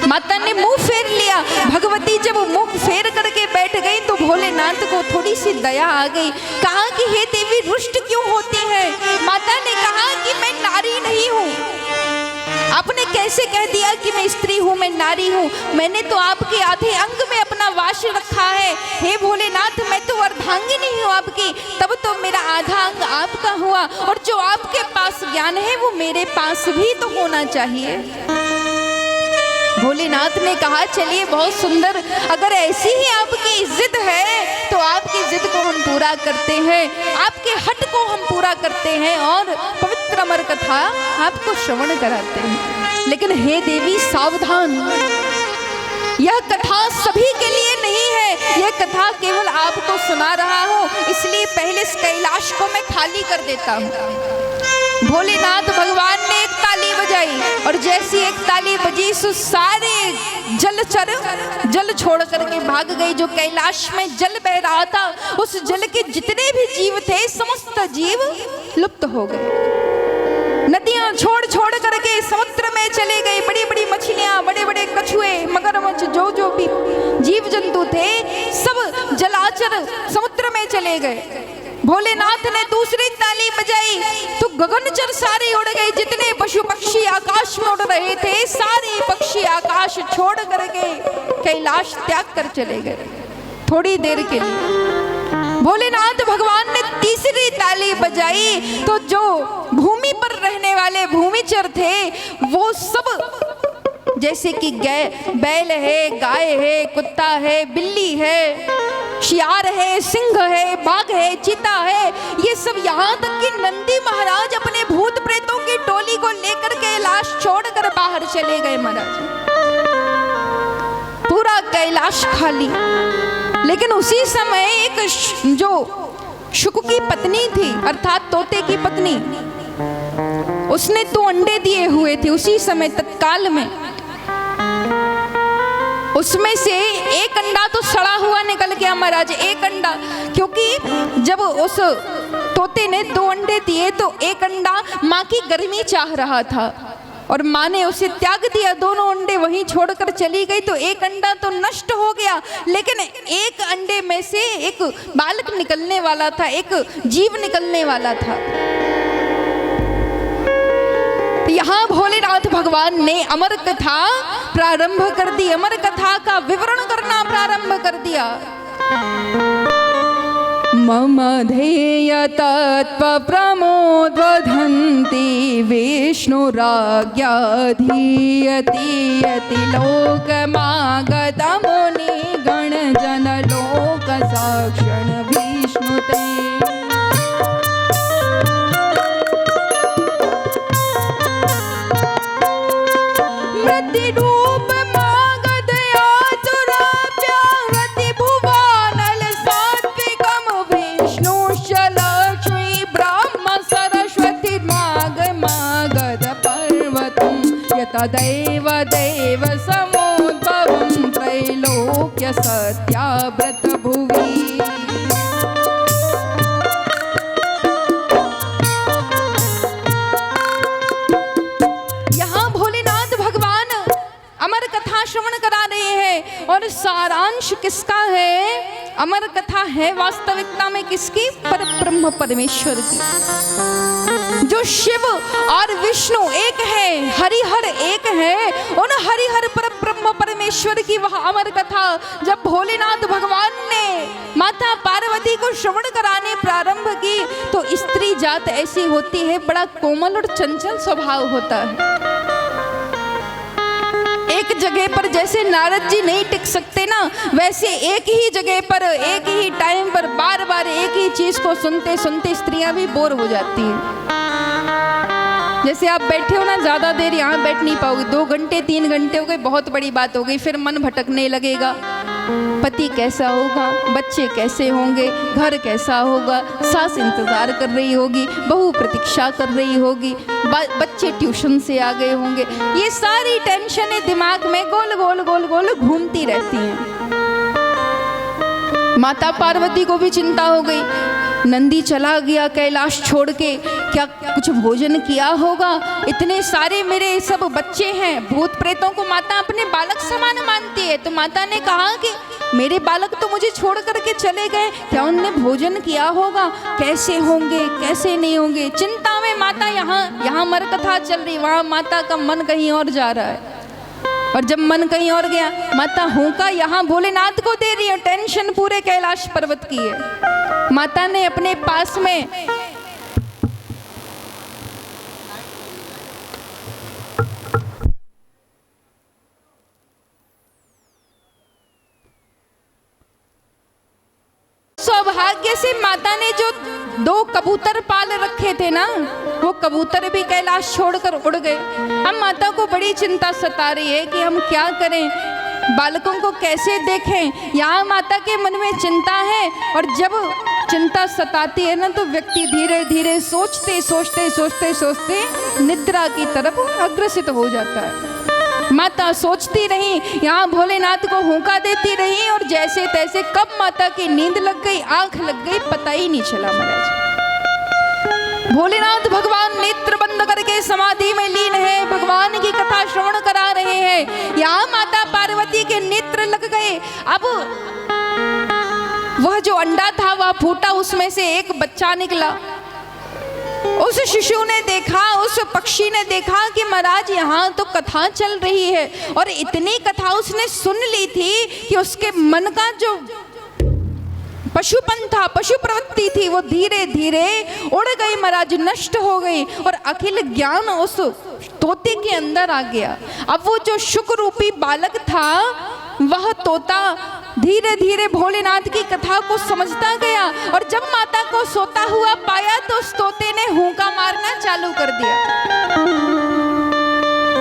माता ने मुंह फेर लिया। भगवती जब मुंह फेर करके बैठ गई तो भोलेनाथ को थोड़ी सी दया आ गई। कहा कि हे देवी रुष्ट क्यों होती है? माता ने कहा कि मैं नारी नहीं हूँ। आपने कैसे कह दिया कि मैं स्त्री हूँ, मैं नारी हूँ? मैंने तो आपके आधे अंग में अपना वास रखा है। हे भोलेनाथ, मैं तो अर्धांगिनी हूँ आपकी, तब तो मेरा आधा अंग आपका हुआ, और जो आपके पास ज्ञान है वो मेरे पास भी तो होना चाहिए। भोलेनाथ ने कहा चलिए बहुत सुंदर, अगर ऐसी ही आपकी जिद है तो आपकी जिद को हम पूरा करते हैं, आपके हट को हम पूरा करते हैं और पवित्र अमर कथा आपको श्रवण कराते हैं। लेकिन हे देवी सावधान, यह कथा सभी के लिए नहीं है, यह कथा केवल आपको सुना रहा हूँ, इसलिए पहले इस कैलाश को मैं खाली कर देता हूँ। भोलेनाथ भगवान ने एक ताली बजाई और जैसी एक ताली बजी सो सारे जलचर जल छोड़ करके भाग गए। जो कैलाश में जल बह रहा था, उस जल के जितने भी जीव थे समस्त जीव लुप्त हो गए। नदियां छोड़ छोड़ करके समुद्र में चले गए। बड़ी बड़ी मछलियां, बड़े बड़े कछुए, मगरमच्छ, जो भी जीव जंतु थे सब जलाचर समुद्र में चले गए। भोलेनाथ ने दूसरी ताली बजाई तो गगनचर सारे उड़ गए। जितने पशु पक्षी आकाश में उड़ रहे थे सारे पक्षी आकाश छोड़ करके कैलाश त्याग कर चले गए थोड़ी देर के लिए। भोलेनाथ भगवान ने तीसरी ताली बजाई तो जो भूमि पर रहने वाले भूमिचर थे वो सब, जैसे कि बैल है, गाय है, कुत्ता है, बिल्ली है, शियार है, सिंह है, बाघ है, चीता है, ये सब यहाँ तक कि नंदी महाराज अपने भूत प्रेतों की टोली को लेकर कैलाश छोड़कर बाहर चले गए महाराज। पूरा कैलाश खाली। लेकिन उसी समय एक जो शुक की पत्नी थी, अर्थात तोते की पत्नी, उसने 2 अंडे दिए हुए थे उसी समय तत्काल में। उसमें से एक अंडा तो सड़ा हुआ निकल गया महाराज, एक अंडा, क्योंकि जब उस तोते ने 2 अंडे दिए तो एक अंडा माँ की गर्मी चाह रहा था और माँ ने उसे त्याग दिया। दोनों अंडे वहीं छोड़कर चली गई तो एक अंडा तो नष्ट हो गया, लेकिन एक अंडे में से एक बालक निकलने वाला था, एक जीव निकलने वाला था। यहाँ भोलेनाथ भगवान ने अमर कथा प्रारंभ कर दी, अमर कथा का विवरण करना प्रारंभ कर दिया। मम ध्येय तत्व प्रमोद्वधन्ति विष्णुराज्ञा धीयति यति लोकमागत मुनि गण जन लोक साक्षण विष्णुते। रूप मागध आतुराभ्या रति भुवनल सात्विकम विष्णुश्च लक्ष्मी ब्रह्म सरस्वती मागध पर्वतं यतदैव देव समुद्भवं त्रैलोक्य सत्याव्रत भुवि। श्रवण करा रहे हैं और सारांश किसका है? अमर कथा है वास्तविकता में किसकी? पर ब्रह्म परमेश्वर की। जो शिव और विष्णु एक है, हरिहर एक है, उन हरिहर पर ब्रह्म परमेश्वर की वह अमर कथा जब भोलेनाथ भगवान ने माता पार्वती को श्रवण कराने प्रारंभ की तो स्त्री जात ऐसी होती है, बड़ा कोमल और चंचल स्वभाव होता है। एक जगह पर जैसे नारद जी नहीं टिक सकते ना, वैसे एक ही जगह पर एक ही टाइम पर बार बार एक ही चीज को सुनते सुनते स्त्रियां भी बोर हो जाती हैं। जैसे आप बैठे हो ना, ज्यादा देर यहाँ बैठ नहीं पाओगे, 2 घंटे 3 घंटे हो गए, बहुत बड़ी बात हो गई, फिर मन भटकने लगेगा। पति कैसा होगा, बच्चे कैसे होंगे, घर कैसा होगा, सास इंतजार कर रही होगी, बहू प्रतीक्षा कर रही होगी, बच्चे ट्यूशन से आ गए होंगे, ये सारी टेंशनें दिमाग में गोल गोल गोल गोल घूमती रहती हैं। माता पार्वती को भी चिंता हो गई, नंदी चला गया कैलाश छोड़ के, क्या कुछ भोजन किया होगा, इतने सारे मेरे सब बच्चे हैं। भूत प्रेतों को माता अपने बालक समान मानती है, तो माता ने कहा कि मेरे बालक तो मुझे छोड़ करके चले गए, क्या उनने भोजन किया होगा, कैसे होंगे कैसे नहीं होंगे। चिंता में माता यहाँ मर कथा चल रही, वहाँ माता का मन कहीं और जा रहा है। और जब मन कहीं और गया, माता होका यहाँ भोलेनाथ को दे रही है, टेंशन पूरे कैलाश पर्वत की है। माता ने अपने पास में सौभाग्य से माता ने जो 2 कबूतर पाल रखे थे ना, वो कबूतर भी कैलाश छोड़कर उड़ गए। अब माता को बड़ी चिंता सता रही है कि हम क्या करें, बालकों को कैसे देखें। यहाँ माता के मन में चिंता है, और जब चिंता सताती है ना तो व्यक्ति धीरे धीरे सोचते सोचते सोचते सोचते निद्रा की तरफ अग्रसित हो जाता है। माता सोचती रही, यहाँ भोलेनाथ को हुंका देती रही, और जैसे तैसे कब माता की नींद लग गई, आंख लग गई, पता ही नहीं चला महाराज। भोलेनाथ भगवान नेत्र बंद करके समाधि में लीन है, भगवान की कथा श्रवण करा रहे हैं। यहाँ माता पार्वती के नेत्र लग गए। अब वह जो अंडा था वह फूटा, उसमें से एक बच्चा निकला। उस शिशु ने देखा, उस पक्षी ने देखा कि महाराज यहाँ तो कथा चल रही है, और इतनी कथा उसने सुन ली थी कि उसके मन का जो पशुपन था, पशु प्रवृत्ति थी, वो धीरे धीरे उड़ गई महाराज, नष्ट हो गई, और अखिल ज्ञान उस तोते के अंदर आ गया। अब वो जो शुक रूपी बालक था, वह तोता धीरे धीरे भोलेनाथ की कथा को समझता गया, और जब माता को सोता हुआ पाया तो उस तोते ने हुंका मारना चालू कर दिया।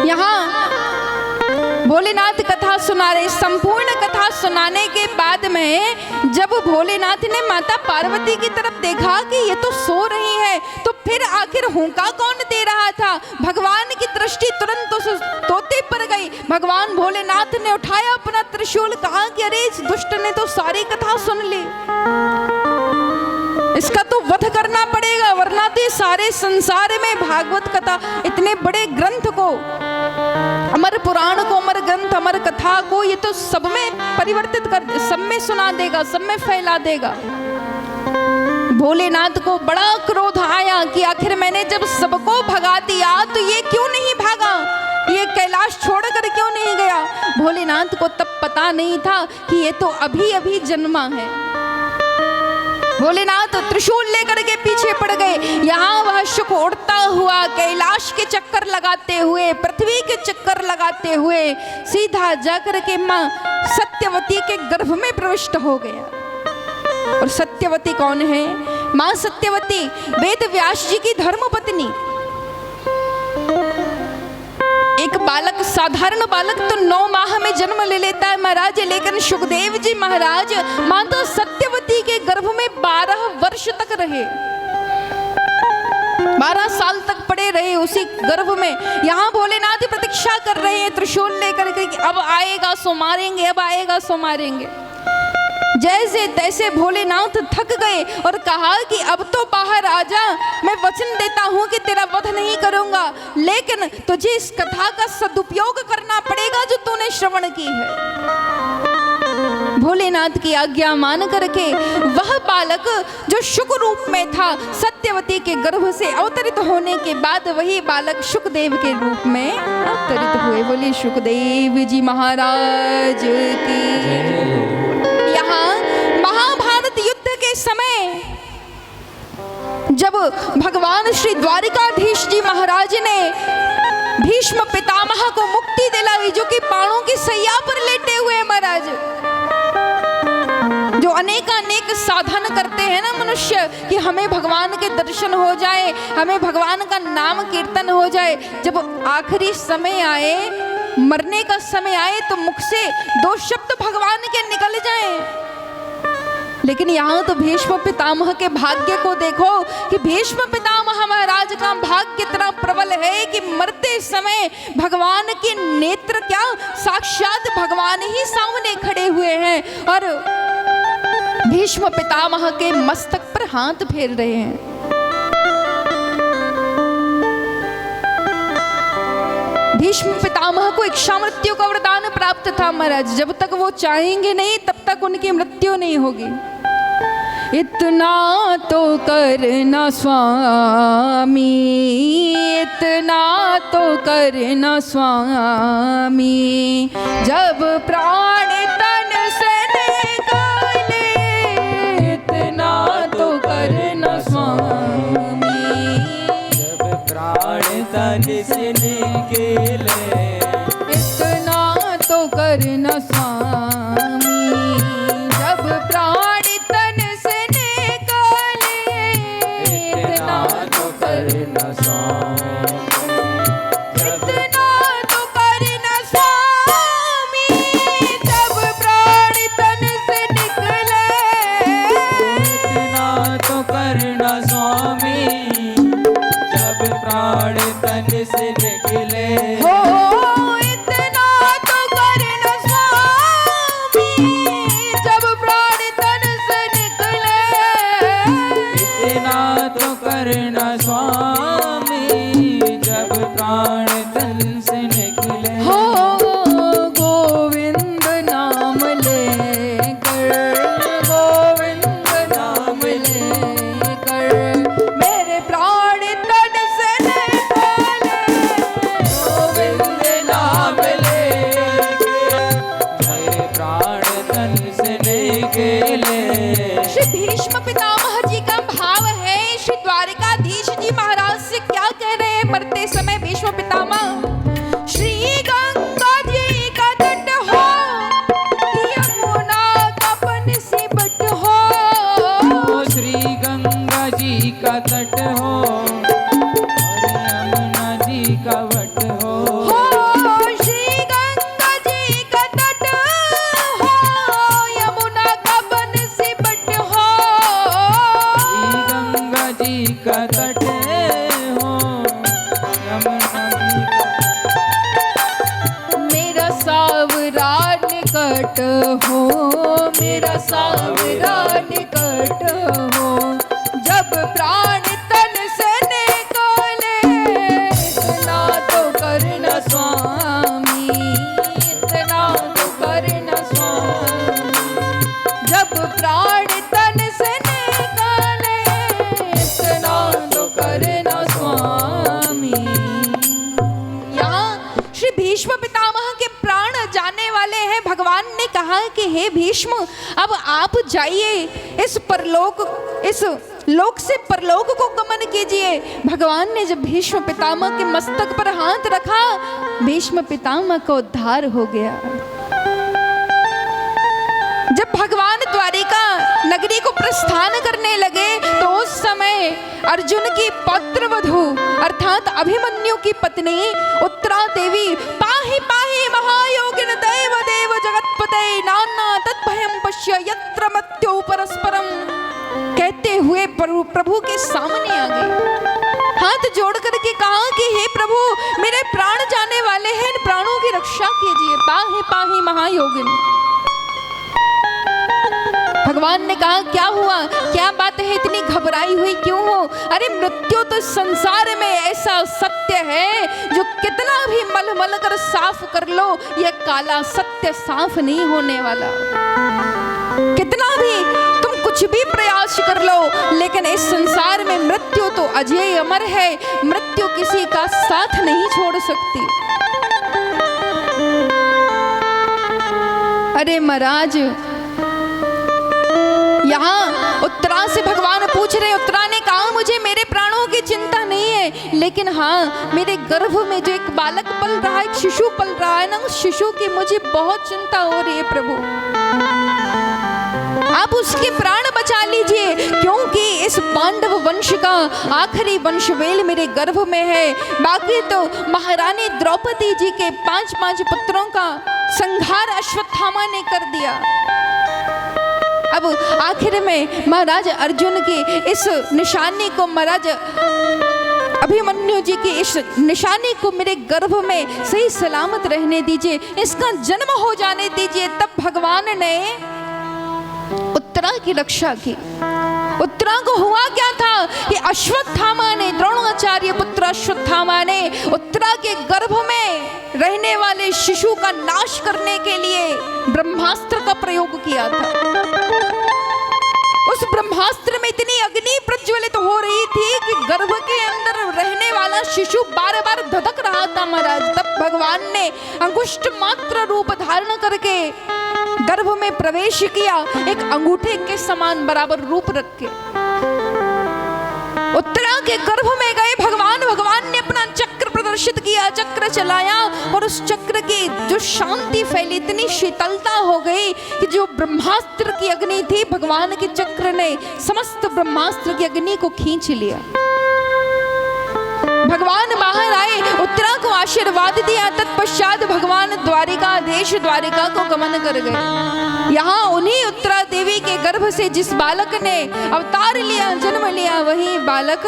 यहाँ भोलेनाथ कथा सुना रहे, संपूर्ण कथा सुनाने के बाद में जब भोलेनाथ ने माता पार्वती की तरफ देखा कि ये तो सो रही है, तो फिर आखिर हुंका कौन दे रहा था। भगवान की दृष्टि तुरंत उस तोते पर गई। भगवान भोलेनाथ ने उठाया अपना त्रिशूल, कहा कि अरे इस दुष्ट ने तो सारी कथा सुन ली, इसका तो वध करना पड़ेगा, वरना तो सारे संसार में भागवत कथा, इतने बड़े ग्रंथ को, अमर पुराण को, अमर ग्रंथ, अमर कथा को, ये तो सब में परिवर्तित कर, सब में सुना देगा, सब में फैला देगा। भोलेनाथ को बड़ा क्रोध आया कि आखिर मैंने जब सबको भगा दिया तो ये क्यों नहीं भागा, ये कैलाश छोड़कर क्यों नहीं गया। भोलेनाथ को तब पता नहीं था कि ये तो अभी अभी जन्मा है। भोलेनाथ त्रिशूल लेकर के पीछे पड़ गए। यहाँ वह शुक उड़ता हुआ कैलाश के चक्कर लगाते हुए, पृथ्वी के चक्कर लगाते हुए सीधा जाकर के माँ सत्यवती के गर्भ में प्रविष्ट हो गया। और सत्यवती कौन है? माँ सत्यवती वेद व्यास जी की धर्मपत्नी। एक बालक, साधारण बालक तो 9 माह में जन्म ले लेता है महाराज, लेकिन सुखदेव जी महाराज माता सत्यवती के गर्भ में 12 वर्ष तक रहे, 12 साल तक पड़े रहे उसी गर्भ में। यहाँ भोलेनाथ प्रतीक्षा कर रहे हैं त्रिशूल लेकर के, अब आएगा सो मारेंगे, अब आएगा सो मारेंगे। जैसे तैसे भोलेनाथ थक गए और कहा कि अब तो बाहर आ जा, मैं वचन देता हूं कि तेरा वध नहीं करूंगा, लेकिन तुझे इस कथा का सदुपयोग करना पड़ेगा जो तूने श्रवण की है। भोलेनाथ की आज्ञा मान करके वह बालक जो शुक रूप में था, सत्यवती के गर्भ से अवतरित होने के बाद वही बालक शुकदेव के रूप में अवतरित हुए। बोलिए शुकदेव जी महाराज की। यहाँ महाभारत युद्ध के समय जब भगवान श्री द्वारिकाधीश जी महाराज ने भीष्म पितामह को मुक्ति दिलाई, जो कि बाणों की सैया पर लेटे हुए महाराज, जो अनेक साधन करते हैं ना मनुष्य कि हमें भगवान के दर्शन हो जाए, हमें भगवान का नाम कीर्तन हो जाए, जब आखिरी समय आए, मरने का समय आए, तो मुख से 2 शब्द भगवान के निकल जाएं। लेकिन यहाँ तो भीष्म पितामह के भाग्य को देखो कि भीष्म पितामह महाराज का भाग्य इतना प्रबल है कि मरते समय भगवान के नेत्र क्या, साक्षात भगवान ही सामने खड़े हुए हैं और भीष्म पितामह के मस्तक पर हाथ फेर रहे हैं। भीष्म पितामह को इच्छा मृत्यु का वरदान प्राप्त था महाराज, जब तक वो चाहेंगे नहीं तब तक उनकी मृत्यु नहीं होगी। इतना तो करना स्वामी, इतना तो करना स्वामी, जब प्राण तन से निकाले, इतना तो करना स्वामी, जब प्राण तन से निकले, इतना तो करना स्वामी, जब प्राण तन से निकाले, इतना तो करना स्वामी, इतना तो करना स्वामी, जब प्राण तन से निकले, इतना तो करना स्वामी, जब प्राण तन से निकले। हो इतना तो करना स्वामी, जब प्राण तन से निकले, इतना तो करना स्वामी, जब प्राण तन से निकले। हो गोविंद नाम लेकर, गोविंद नाम लेकर, मेरे प्राण तन से निकले, गोविंद नाम लेके, मेरे प्राण तन से निकले। श्री भीष्म पितामह जी का भाव है, श्री द्वारिकाधीश जी महाराज से क्या कह रहे हैं मरते समय भीष्म पितामह? श्री गंगा जी का तट हो, यमुना का पन से बट हो, श्री गंगा जी का तट हो और यमुना जी का वट हो। श्री गंगा जी का तट हो, यमुना का पन से बट हो, श्री गंगा जी का तट हो, यमुना जी का। मेरा सावरा निकट हो, मेरा सावरा निकट हो, जब प्राण तन से निकाले, इतना तो करना स्वामी, इतना तो करना स्वामी, जब प्राण तन से निकाले, हैं भगवान ने कहा कि हे भीष्म, अब आप जाइए, इस लोक से परलोक को गमन कीजिए। भगवान ने जब भीष्म पितामह के मस्तक पर हाथ रखा, भीष्म पितामह का उद्धार हो गया। जब भगवान द्वारिका नगरी को प्रस्थान करने लगे तो उस समय अर्जुन की पौत्रवधू अर्थात अभिमन्यु की पत्नी उत्तरा देवी पाहि पाहि महायोगिन देव देव जगतपते नाना तद्भयं पश्य यत्र मृत्युः परस्परम कहते हुए प्रभु के सामने आ गई। हाथ जोड़ करके कहा कि हे प्रभु, मेरे प्राण जाने वाले हैं, इन प्राणों की रक्षा कीजिए। पाहि पाहि महायोगिन। भगवान ने कहा क्या हुआ, क्या बात है, इतनी घबराई हुई क्यों हो? अरे मृत्यु तो संसार में ऐसा सत्य है जो कितना भी मल मल कर साफ कर लो, यह काला सत्य साफ नहीं होने वाला। कितना भी तुम कुछ भी प्रयास कर लो, लेकिन इस संसार में मृत्यु तो अजय अमर है। मृत्यु किसी का साथ नहीं छोड़ सकती। अरे महाराज, यहाँ उत्तरा से भगवान पूछ रहे। उत्तरा ने कहा मुझे मेरे प्राणों की चिंता नहीं है, लेकिन हाँ मेरे गर्भ में जो एक बालक पल रहा है, एक शिशु पल रहा है ना, उस शिशु की मुझे बहुत चिंता हो रही है। प्रभु आप उसके प्राण बचा लीजिए, क्योंकि इस पांडव वंश का आखिरी वंशवेल मेरे गर्भ में है। बाकी तो महारानी द्रौपदी जी के 5 पुत्रों का संहार अश्वत्थामा ने कर दिया। अब आखिर में महाराज अर्जुन की इस निशानी को, महाराज अभिमन्यु जी की इस निशानी को मेरे गर्भ में सही सलामत रहने दीजिए, इसका जन्म हो जाने दीजिए। तब भगवान ने उत्तरा की रक्षा की। उत्तरा को हुआ क्या था कि अश्वत्थामा ने, द्रोणाचार्य पुत्र अश्वत्थामा ने उत्तरा के गर्भ में रहने वाले शिशु का नाश करने के लिए ब्रह्मास्त्र का प्रयोग किया था। उस ब्रह्मास्त्र में इतनी अग्नि प्रज्वलित हो रही थी कि गर्भ के अंदर रहने वाला शिशु बार बार धधक रहा था महाराज। तब भगवान ने अंगुष्ठ मात्र रूप धारण करके गर्भ में प्रवेश किया, एक अंगूठे के समान बराबर रूप रख के उत्तरा के गर्भ में गए भगवान। भगवान ने अपना चक्र प्रदर्शित किया, चक्र चलाया और उस चक्र की जो शांति फैली, इतनी शीतलता हो गई कि जो ब्रह्मास्त्र की अग्नि थी, भगवान के चक्र ने समस्त ब्रह्मास्त्र की अग्नि को खींच लिया। भगवान बाहर आए, उत्तरा को आशीर्वाद दिया। तत्पश्चात भगवान द्वारिकाधीश द्वारिका को गमन कर गए। यहाँ उन्हीं उत्तरा देवी के गर्भ से जिस बालक ने अवतार लिया, जन्म लिया, वही बालक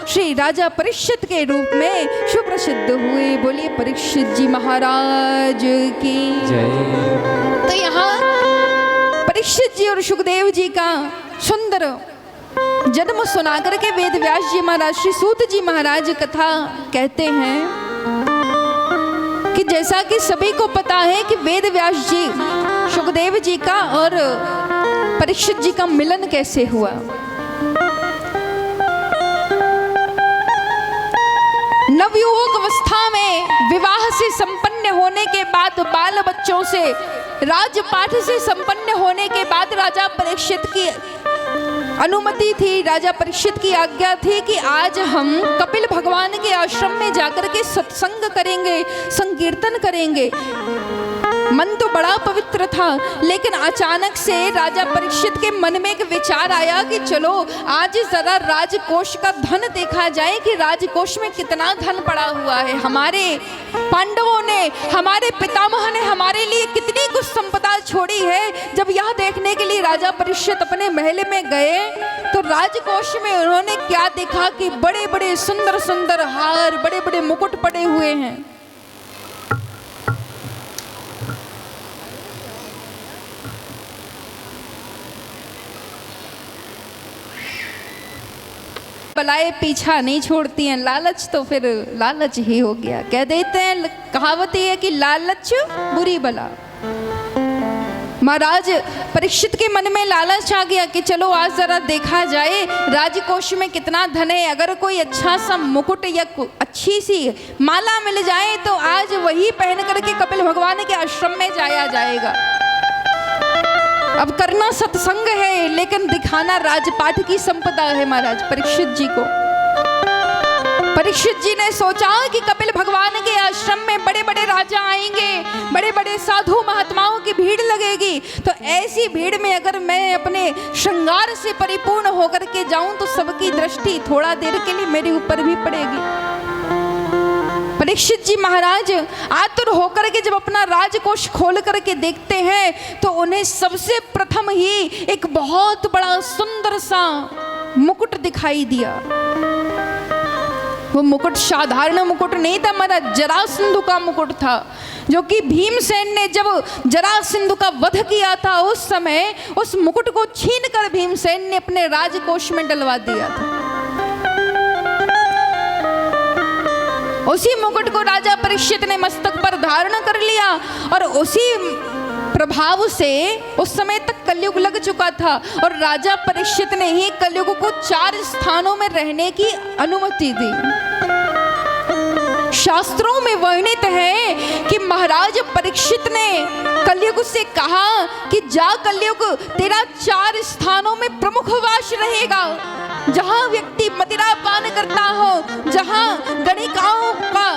श्री राजा परीक्षित के रूप में सुप्रसिद्ध हुए। बोलिए परीक्षित जी महाराज की जय। तो यहाँ परीक्षित जी और सुखदेव जी का सुंदर जन्म सुनाकर के वेद व्यास जी महाराज, श्री सूत जी महाराज कथा कहते हैं कि जैसा कि सभी को पता है कि वेद व्यास जी, सुखदेव जी का और परीक्षित जी का मिलन कैसे हुआ। नवयुवक अवस्था में विवाह से संपन्न होने के बाद, बाल बच्चों से, राजपाठ से संपन्न होने के बाद राजा परीक्षित की अनुमति थी, राजा परीक्षित की आज्ञा थी कि आज हम कपिल भगवान के आश्रम में जाकर के सत्संग करेंगे, संकीर्तन करेंगे। मन तो बड़ा पवित्र था, लेकिन अचानक से राजा परीक्षित के मन में एक विचार आया कि चलो आज जरा राजकोष का धन देखा जाए कि राजकोष में कितना धन पड़ा हुआ है। हमारे पांडवों ने, हमारे पितामह ने हमारे लिए कितनी कुछ संपदा छोड़ी है। जब यह देखने के लिए राजा परीक्षित अपने महल में गए तो राजकोष में उन्होंने क्या देखा कि बड़े बड़े सुंदर सुंदर हार, बड़े बड़े मुकुट पड़े हुए हैं। बलाएं पीछा नहीं छोड़ती हैं, लालच तो फिर लालच ही हो गया। कह देते हैं, कहावत है कि लालच बुरी बला। महाराज परीक्षित के मन में लालच आ गया कि चलो आज जरा देखा जाए राजकोष में कितना धन है, अगर कोई अच्छा सा मुकुट या अच्छी सी माला मिल जाए तो आज वही पहन करके कपिल भगवान के आश्रम में जाया जाएगा। अब करना सत्संग है लेकिन दिखाना राजपाट की संपदा है महाराज परीक्षित जी को। परीक्षित जी ने सोचा कि कपिल भगवान के आश्रम में बड़े बड़े राजा आएंगे, बड़े बड़े साधु महात्माओं की भीड़ लगेगी, तो ऐसी भीड़ में अगर मैं अपने श्रृंगार से परिपूर्ण होकर के जाऊं तो सबकी दृष्टि थोड़ा देर के लिए मेरे ऊपर भी पड़ेगी। परीक्षित जी महाराज आतुर होकर के जब अपना राजकोष खोल करके देखते हैं तो उन्हें सबसे प्रथम ही एक बहुत बड़ा सुंदर सा मुकुट दिखाई दिया। वो मुकुट साधारण मुकुट नहीं था महाराज, जरासंधु का मुकुट था, जो कि भीमसेन ने जब जरासंधु का वध किया था उस समय उस मुकुट को छीनकर भीमसेन ने अपने राजकोष में डलवा दिया था। उसी मुकुट को राजा परीक्षित ने मस्तक पर धारण कर लिया और उसी प्रभाव से उस समय तक कलयुग लग चुका था और राजा परीक्षित ने ही कलयुग को 4 स्थानों में रहने की अनुमति दी। शास्त्रों में वर्णित है कि महाराज परीक्षित ने कलयुग से कहा कि जा कलयुग तेरा 4 स्थानों में प्रमुख वास रहेगा, जहां व्यक्ति मदिरा पान करता हो, जहां गणिकाओं का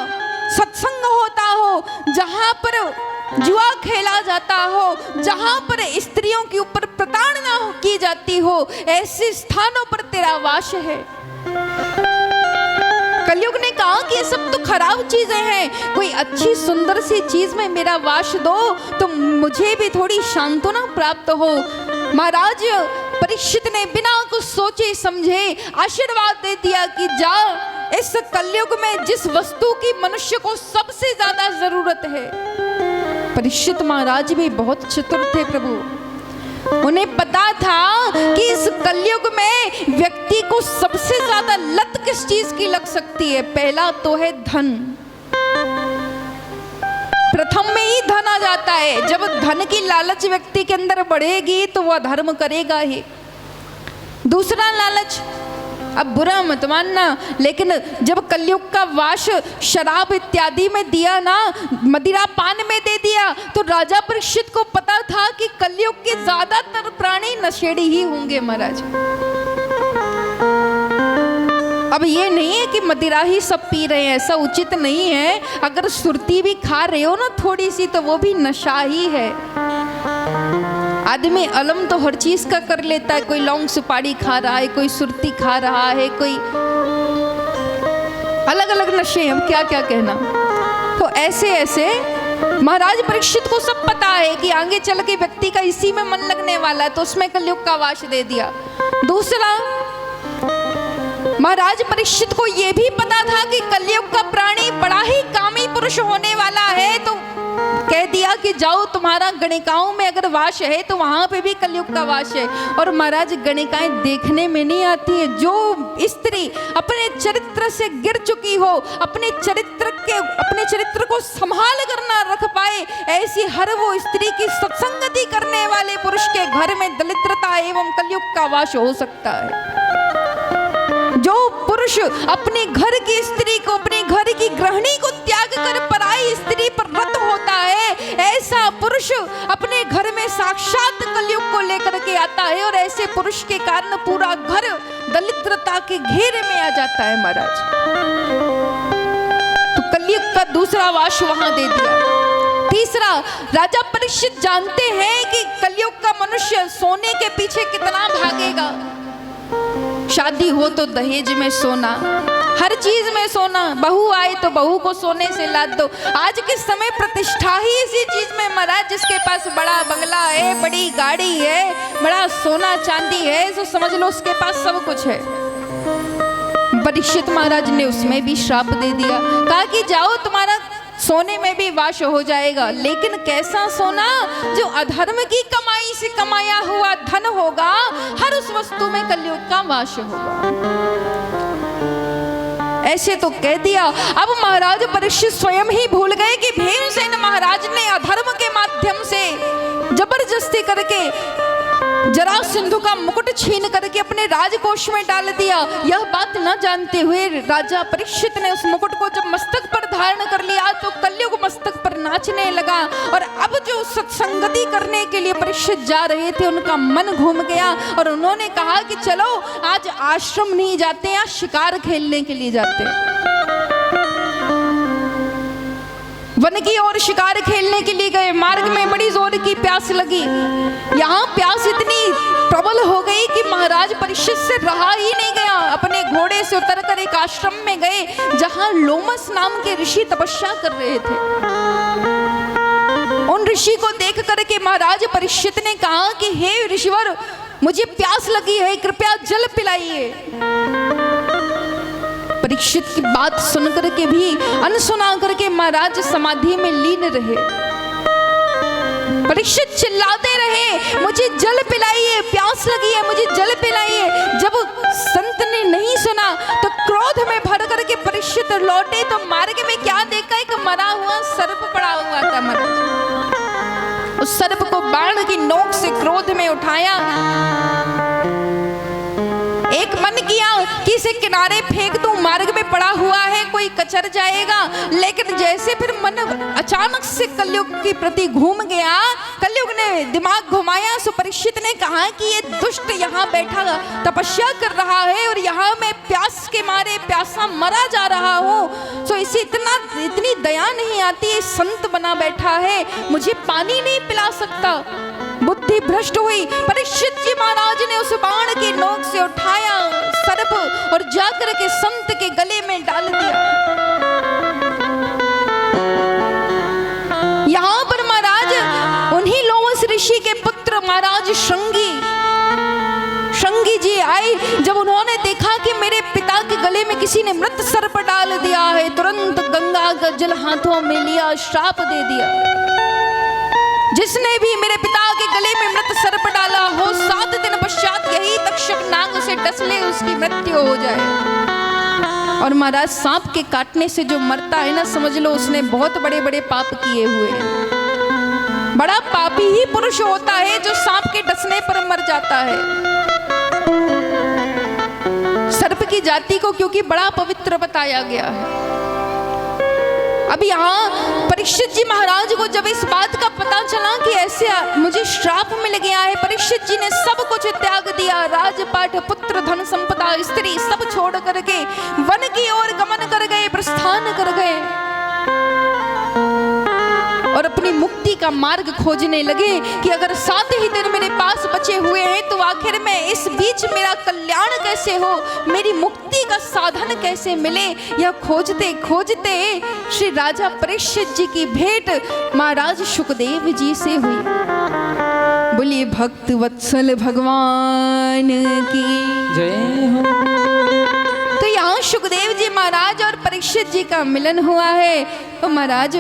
सत्संग होता हो, जहां पर जुआ खेला जाता हो, जहां पर स्त्रियों के ऊपर प्रताड़ना की जाती हो, ऐसे स्थानों पर तेरा वास है। कलयुग ने कहा कि ये सब तो खराब चीजें हैं, कोई अच्छी सुंदर सी चीज में मेरा वास दो तो मुझे भी थोड़ी सांत्वना प्राप्त हो। महाराज परीक्षित ने बिना कुछ सोचे समझे आशीर्वाद दे दिया कि जा, इस कलयुग में जिस वस्तु की मनुष्य को सबसे ज्यादा जरूरत है। परीक्षित महाराज भी बहुत चतुर थे प्रभु, उन्हें पता था कि इस कलयुग में व्यक्ति को सबसे ज्यादा लत किस चीज की लग सकती है। पहला तो है धन, प्रथम में ही धन आ जाता है। जब धन की लालच व्यक्ति के अंदर बढ़ेगी तो वह धर्म करेगा ही। दूसरा लालच, अब बुरा मत मानना, लेकिन जब कलयुग का वास शराब इत्यादि में दिया ना, मदिरा पान में दे दिया, तो राजा परीक्षित को पता था कि कलयुग के ज्यादातर प्राणी नशेड़ी ही होंगे महाराज। अब ये नहीं है कि मदिरा ही सब पी रहे हैं, ऐसा उचित नहीं है। अगर सुरती भी खा रहे हो ना थोड़ी सी, तो वो भी नशा ही है। आदमी अलम तो हर चीज का कर लेता है, कोई लौंग सुपारी खा रहा है, कोई सुरती खा रहा है, कोई अलग अलग नशे, हम क्या क्या कहना। तो ऐसे ऐसे महाराज परीक्षित को सब पता है कि आगे चल के व्यक्ति का इसी में मन लगने वाला है, तो उसमें कलयुग का वास दे दिया। दूसरा, महाराज परीक्षित को यह भी पता था कि कलयुग का प्राणी बड़ा ही कामी पुरुष होने वाला है, तो कह दिया कि जाओ, तुम्हारा गणिकाओं में अगर वास है तो वहां पे भी कलयुग का वास है। और महाराज गणिकाएं देखने में नहीं आती है। जो स्त्री अपने चरित्र से गिर चुकी हो, अपने चरित्र को संभाल कर ना रख पाए, ऐसी हर वो स्त्री की सत्संगति करने वाले पुरुष के घर में दरिद्रता एवं कलयुग का वास हो सकता है। जो पुरुष अपने घर की स्त्री को, अपने घर की गृहिणी को त्याग कर पराई स्त्री पर रत होता है, ऐसा पुरुष अपने घर में साक्षात कलयुग को लेकर के आता है और ऐसे पुरुष के कारण पूरा घर दरिद्रता के घेरे में आ जाता है महाराज। तो कलयुग का दूसरा वास वहां दे दिया। तीसरा, राजा परीक्षित जानते हैं कि कलयुग का मनुष्य सोने के पीछे कितना भागेगा। शादी हो तो दहेज में सोना, हर चीज में सोना, बहू आए तो बहू को सोने से लाद दो। आज के समय प्रतिष्ठा ही इसी चीज में महाराज, जिसके पास बड़ा बंगला है, बड़ी गाड़ी है, बड़ा सोना चांदी है, तो समझ लो उसके पास सब कुछ है। परीक्षित महाराज ने उसमें भी श्राप दे दिया, कहा कि जाओ, तुम्हारा सोने में भी वास हो जाएगा, लेकिन कैसा सोना? जो अधर्म की कमाई से कमाया हुआ धन होगा, हर उस वस्तु में कलयुग का वास होगा। ऐसे तो कह दिया। अब महाराज परीक्षित स्वयं ही भूल गए कि भीमसेन महाराज ने अधर्म के माध्यम से जबरदस्ती जबरदस्ती करके जरासंध का मुकुट छीन करके अपने राजकोष में डाल दिया। यह बात न जानते हुए राजा परीक्षित ने उस मुकुट को जब मस्तक पर धारण कर लिया तो कलयुग मस्तक पर नाचने लगा। और अब जो सत्संगति करने के लिए परीक्षित जा रहे थे उनका मन घूम गया और उन्होंने कहा कि चलो आज आश्रम नहीं जाते, आज शिकार खेलने के लिए जाते हैं। वन की ओर शिकार खेलने के लिए गए। मार्ग में बड़ी जोर की प्यास लगी। यहाँ प्यास इतनी प्रबल हो गई कि महाराज परीक्षित से रहा ही नहीं गया। अपने घोड़े से उतरकर एक आश्रम में गए जहाँ लोमस नाम के ऋषि तपस्या कर रहे थे। उन ऋषि को देख करके महाराज परीक्षित ने कहा कि हे ऋषिवर, मुझे प्यास लगी है, कृपया जल पिलाइए। परीक्षित की बात सुनकर के भी अनसुना करके महाराज समाधि में लीन रहे। परीक्षित चिल्लाते रहे, मुझे जल पिलाइए, प्यास लगी है, मुझे जल पिलाइए। जब संत ने नहीं सुना तो क्रोध में भर करके परीक्षित लौटे तो मार्ग में क्या देखा, एक मरा हुआ सर्प पड़ा हुआ था। महाराज उस सर्प को बाण की नोक से क्रोध में उठाया। एक मन किया कि इसे किनारे फेंक दूं, मार्ग में पड़ा हुआ है, कोई कचर जाएगा। लेकिन जैसे फिर मन अचानक से कलयुग के प्रति घूम गया, कलयुग ने दिमाग घुमाया। सो परीक्षित ने कहा कि ये दुष्ट यहाँ बैठा तपस्या कर रहा है और यहाँ मैं प्यास के मारे प्यासा मरा जा रहा हूँ। सो इसे इतनी दया नहीं आती, ये संत बना बैठा है, मुझे पानी नहीं पिला सकता। बुद्धि भ्रष्ट हुई। परीक्षित जी महाराज ने उस बाण की नोक से उठाया सर्प और जाकर के संत के गले में डाल दिया। यहाँ पर महाराज उन्हीं लोमस ऋषि के पुत्र महाराज श्रृंगी जी आए। जब उन्होंने देखा कि मेरे पिता के गले में किसी ने मृत सर्प डाल दिया है, तुरंत गंगा का जल हाथों में लिया, श्राप दे दिया, जिसने भी मेरे पिता के गले में मृत सर्प डाला हो 7 दिन पश्चात यही तक्षक नाग उसे डस ले, उसकी मृत्यु हो जाए। और महाराज सांप के काटने से जो मरता है ना, समझ लो उसने बहुत बड़े बड़े पाप किए हुए हैं। बड़ा पापी ही पुरुष होता है जो सांप के डसने पर मर जाता है। सर्प की जाति को क्योंकि बड़ा पवित्र बताया गया है। अब यहाँ परीक्षित जी महाराज को जब इस बात का पता चला कि ऐसे मुझे श्राप मिल गया है, परीक्षित जी ने सब कुछ त्याग दिया। राजपाट, पुत्र, धन संपदा, स्त्री सब छोड़ करके वन की ओर गमन कर गए, प्रस्थान कर गए और अपनी मुक्ति का मार्ग खोजने लगे कि अगर 7 ही दिन मेरे पास बचे हुए हैं तो आखिर में इस बीच मेरा कल्याण कैसे हो, मेरी मुक्ति का साधन कैसे मिले। यह खोजते खोजते श्री राजा परीक्षित जी की भेंट महाराज सुखदेव जी से हुई। बोलिए भक्त वत्सल भगवान की जय हो। तो यहाँ सुखदेव जी महाराज और परीक्षित जी का मिलन हुआ है। तो महाराज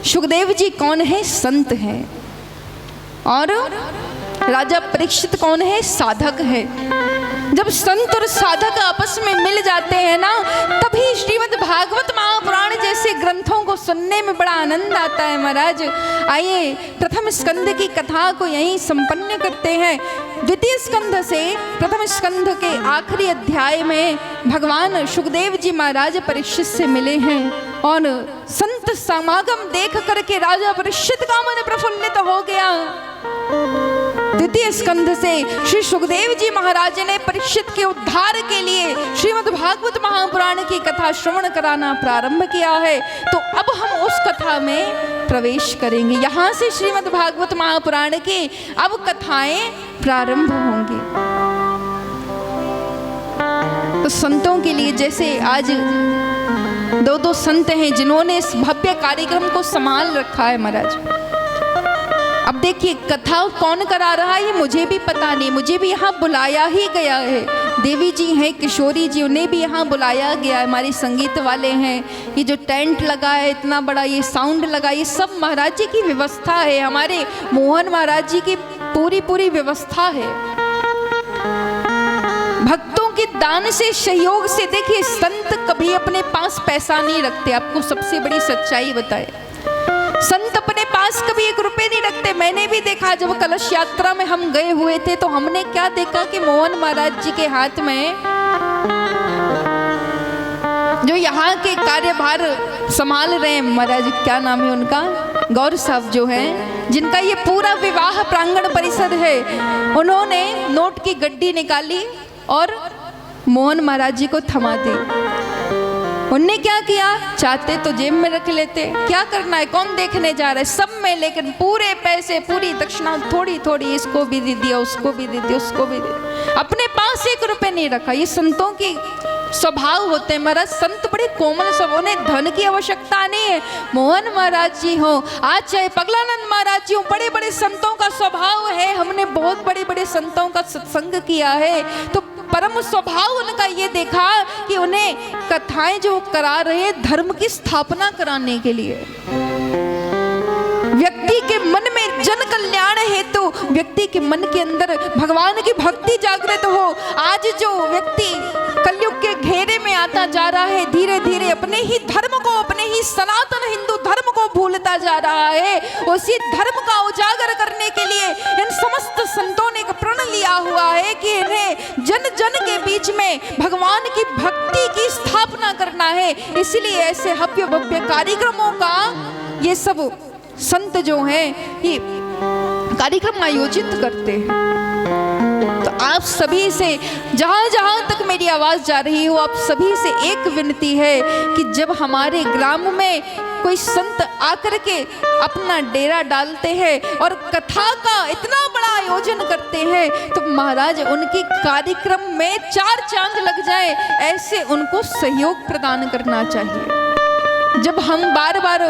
सुखदेव जी कौन है? संत हैं। और राजा परीक्षित कौन है? साधक है। जब संत और साधक आपस में मिल जाते हैं ना, तभी श्रीमद् भागवत महापुराण जैसे ग्रंथों को सुनने में बड़ा आनंद आता है। महाराज आइए प्रथम स्कंद की कथा को यहीं संपन्न करते हैं। द्वितीय स्कंद से प्रथम स्कंद के आखिरी अध्याय में भगवान सुखदेव जी महाराज परीक्षित से मिले हैं और संत समागम देख करके राजा परीक्षित का मन प्रफुल्लित हो गया। द्वितीय स्कंध से श्री सुखदेव जी महाराज ने परीक्षित के उद्धार के लिए श्रीमद् भागवत महापुराण की कथा श्रवण कराना प्रारंभ किया है। तो अब हम उस कथा में प्रवेश करेंगे। यहाँ से श्रीमद् भागवत महापुराण की अब कथाएं प्रारंभ होंगी। तो संतों के लिए जैसे आज 2 संत हैं जिन्होंने इस भव्य कार्यक्रम को संभाल रखा है महाराज। अब देखिए कथा कौन करा रहा है ये मुझे भी पता नहीं, मुझे भी यहाँ बुलाया ही गया है। देवी जी हैं, किशोरी जी, उन्हें भी यहाँ बुलाया गया है। हमारे संगीत वाले हैं, ये जो टेंट लगा है इतना बड़ा, ये साउंड लगा, ये सब महाराज जी की व्यवस्था है। हमारे मोहन महाराज जी की पूरी व्यवस्था है। भक्तों के दान से, सहयोग से। देखिए संत कभी अपने पास पैसा नहीं रखते, आपको सबसे बड़ी सच्चाई बताए। संत अपने पास कभी 1 रुपए नहीं रखते। देखा, जब कलश यात्रा में हम गए हुए थे तो हमने क्या देखा कि मोहन महाराज जी के हाथ में जो यहाँ के कार्यभार संभाल रहे हैं महाराज, क्या नाम है उनका, गौर साहब जो हैं, जिनका ये पूरा विवाह प्रांगण परिसर है, उन्होंने नोट की गड्डी निकाली और मोहन महाराज जी को थमा दी। उनने क्या किया, चाहते तो जेब में रख लेते, क्या करना है, कौन देखने जा रहा है, सब में, लेकिन पूरे पैसे, पूरी दक्षिणा थोड़ी थोड़ी इसको भी दे दिया, उसको भी दे दिया, उसको भी दे दिया, अपने पास 1 रुपए नहीं रखा। ये संतों की स्वभाव होते हैं महाराज। संत बड़े कोमल सब, उन्हें धन की आवश्यकता नहीं है। मोहन महाराज जी हो, आज चाहे पगलानंद महाराज जी हो, बड़े बड़े संतों का स्वभाव है। हमने बहुत बड़े बड़े संतों का सत्संग किया है, तो परम स्वभाव उनका ये देखा कि उन्हें कथाएं जो करा रहे हैं धर्म की स्थापना कराने के लिए, व्यक्ति के मन में जन कल्याण हेतु, व्यक्ति के मन के अंदर भगवान की भक्ति जागृत हो। आज जो व्यक्ति कलयुग के घेरे में आता जा रहा है, धीरे धीरे अपने ही धर्म को, अपने ही सनातन हिंदू धर्म को भूलता जा रहा है, उसी धर्म का उजागर करने के लिए इन समस्त संतों ने एक प्रण लिया हुआ है कि इन्हें जन जन के बीच में भगवान की भक्ति की स्थापना करना है। इसलिए ऐसे हव्य भव्य कार्यक्रमों का ये सब संत जो हैं ये कार्यक्रम आयोजित करते हैं। तो आप सभी से, जहां जहां तक मेरी आवाज जा रही हो, आप सभी से एक विनती है कि जब हमारे ग्राम में कोई संत आकर के अपना डेरा डालते हैं और कथा का इतना बड़ा आयोजन करते हैं, तो महाराज उनके कार्यक्रम में 4 चांद लग जाए, ऐसे उनको सहयोग प्रदान करना चाहिए। जब हम बार बार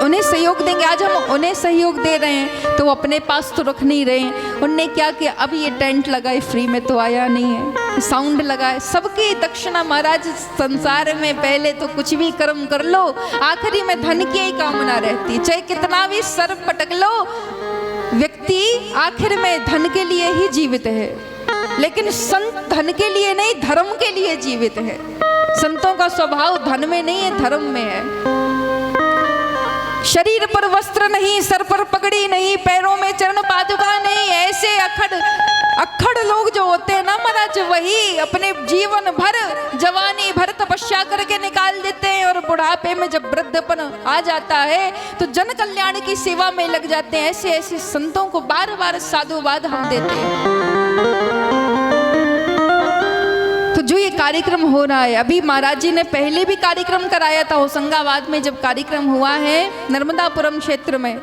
उन्हें सहयोग देंगे, आज हम उन्हें सहयोग दे रहे हैं तो वो अपने पास तो रख नहीं रहे हैं। उनने क्या किया, अब ये टेंट लगाए, फ्री में तो आया नहीं है, साउंड लगाए, सबकी दक्षिणा। महाराज संसार में पहले तो कुछ भी कर्म कर लो, आखिरी में धन की ही कामना रहती है, चाहे कितना भी सर पटक लो, व्यक्ति आखिर में धन के लिए ही जीवित है। लेकिन संत धन के लिए नहीं, धर्म के लिए जीवित है। संतों का स्वभाव धन में नहीं है, धर्म में है। शरीर पर वस्त्र नहीं, सर पर पगड़ी नहीं, पैरों में चरण पादुका नहीं, ऐसे अखड़ लोग जो होते हैं ना महाराज, वही अपने जीवन भर जवानी भर तपस्या करके निकाल देते हैं और बुढ़ापे में जब वृद्धपन आ जाता है तो जन कल्याण की सेवा में लग जाते हैं। ऐसे ऐसे संतों को बार बार साधुवाद हम देते हैं। तो जो ये कार्यक्रम हो रहा है, अभी महाराज जी ने पहले भी कार्यक्रम कराया था होशंगाबाद में, जब कार्यक्रम हुआ है नर्मदापुरम क्षेत्र में,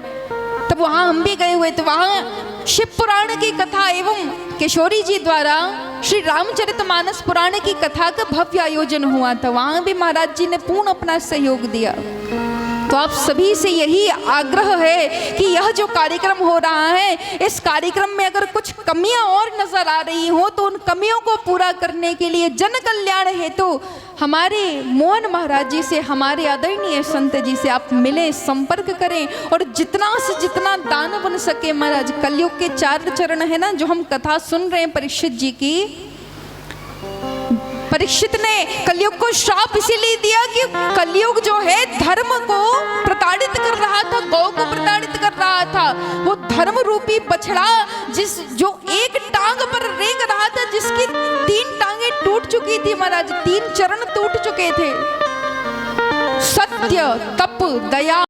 तब वहाँ हम भी गए हुए। तो वहाँ शिव पुराण की कथा एवं किशोरी जी द्वारा श्री रामचरितमानस पुराण की कथा का भव्य आयोजन हुआ था। वहाँ भी महाराज जी ने पूर्ण अपना सहयोग दिया। तो आप सभी से यही आग्रह है कि यह जो कार्यक्रम हो रहा है, इस कार्यक्रम में अगर कुछ कमियां और नजर आ रही हो तो उन कमियों को पूरा करने के लिए जन कल्याण हेतु हमारे मोहन महाराज जी से, हमारे आदरणीय संत जी से आप मिलें, संपर्क करें और जितना से जितना दान बन सके। महाराज कलयुग के 4 चरण है ना, जो हम कथा सुन रहे हैं परीक्षित जी की, परीक्षित ने कलयुग को श्राप इसीलिए दिया कि कलयुग जो है धर्म को प्रताड़ित कर रहा था, गौ को प्रताड़ित कर रहा था। वो धर्म रूपी बछड़ा जो एक टांग पर रेंग रहा था, जिसकी 3 टांगे टूट चुकी थी महाराज, 3 चरण टूट चुके थे। सत्य, तप, दया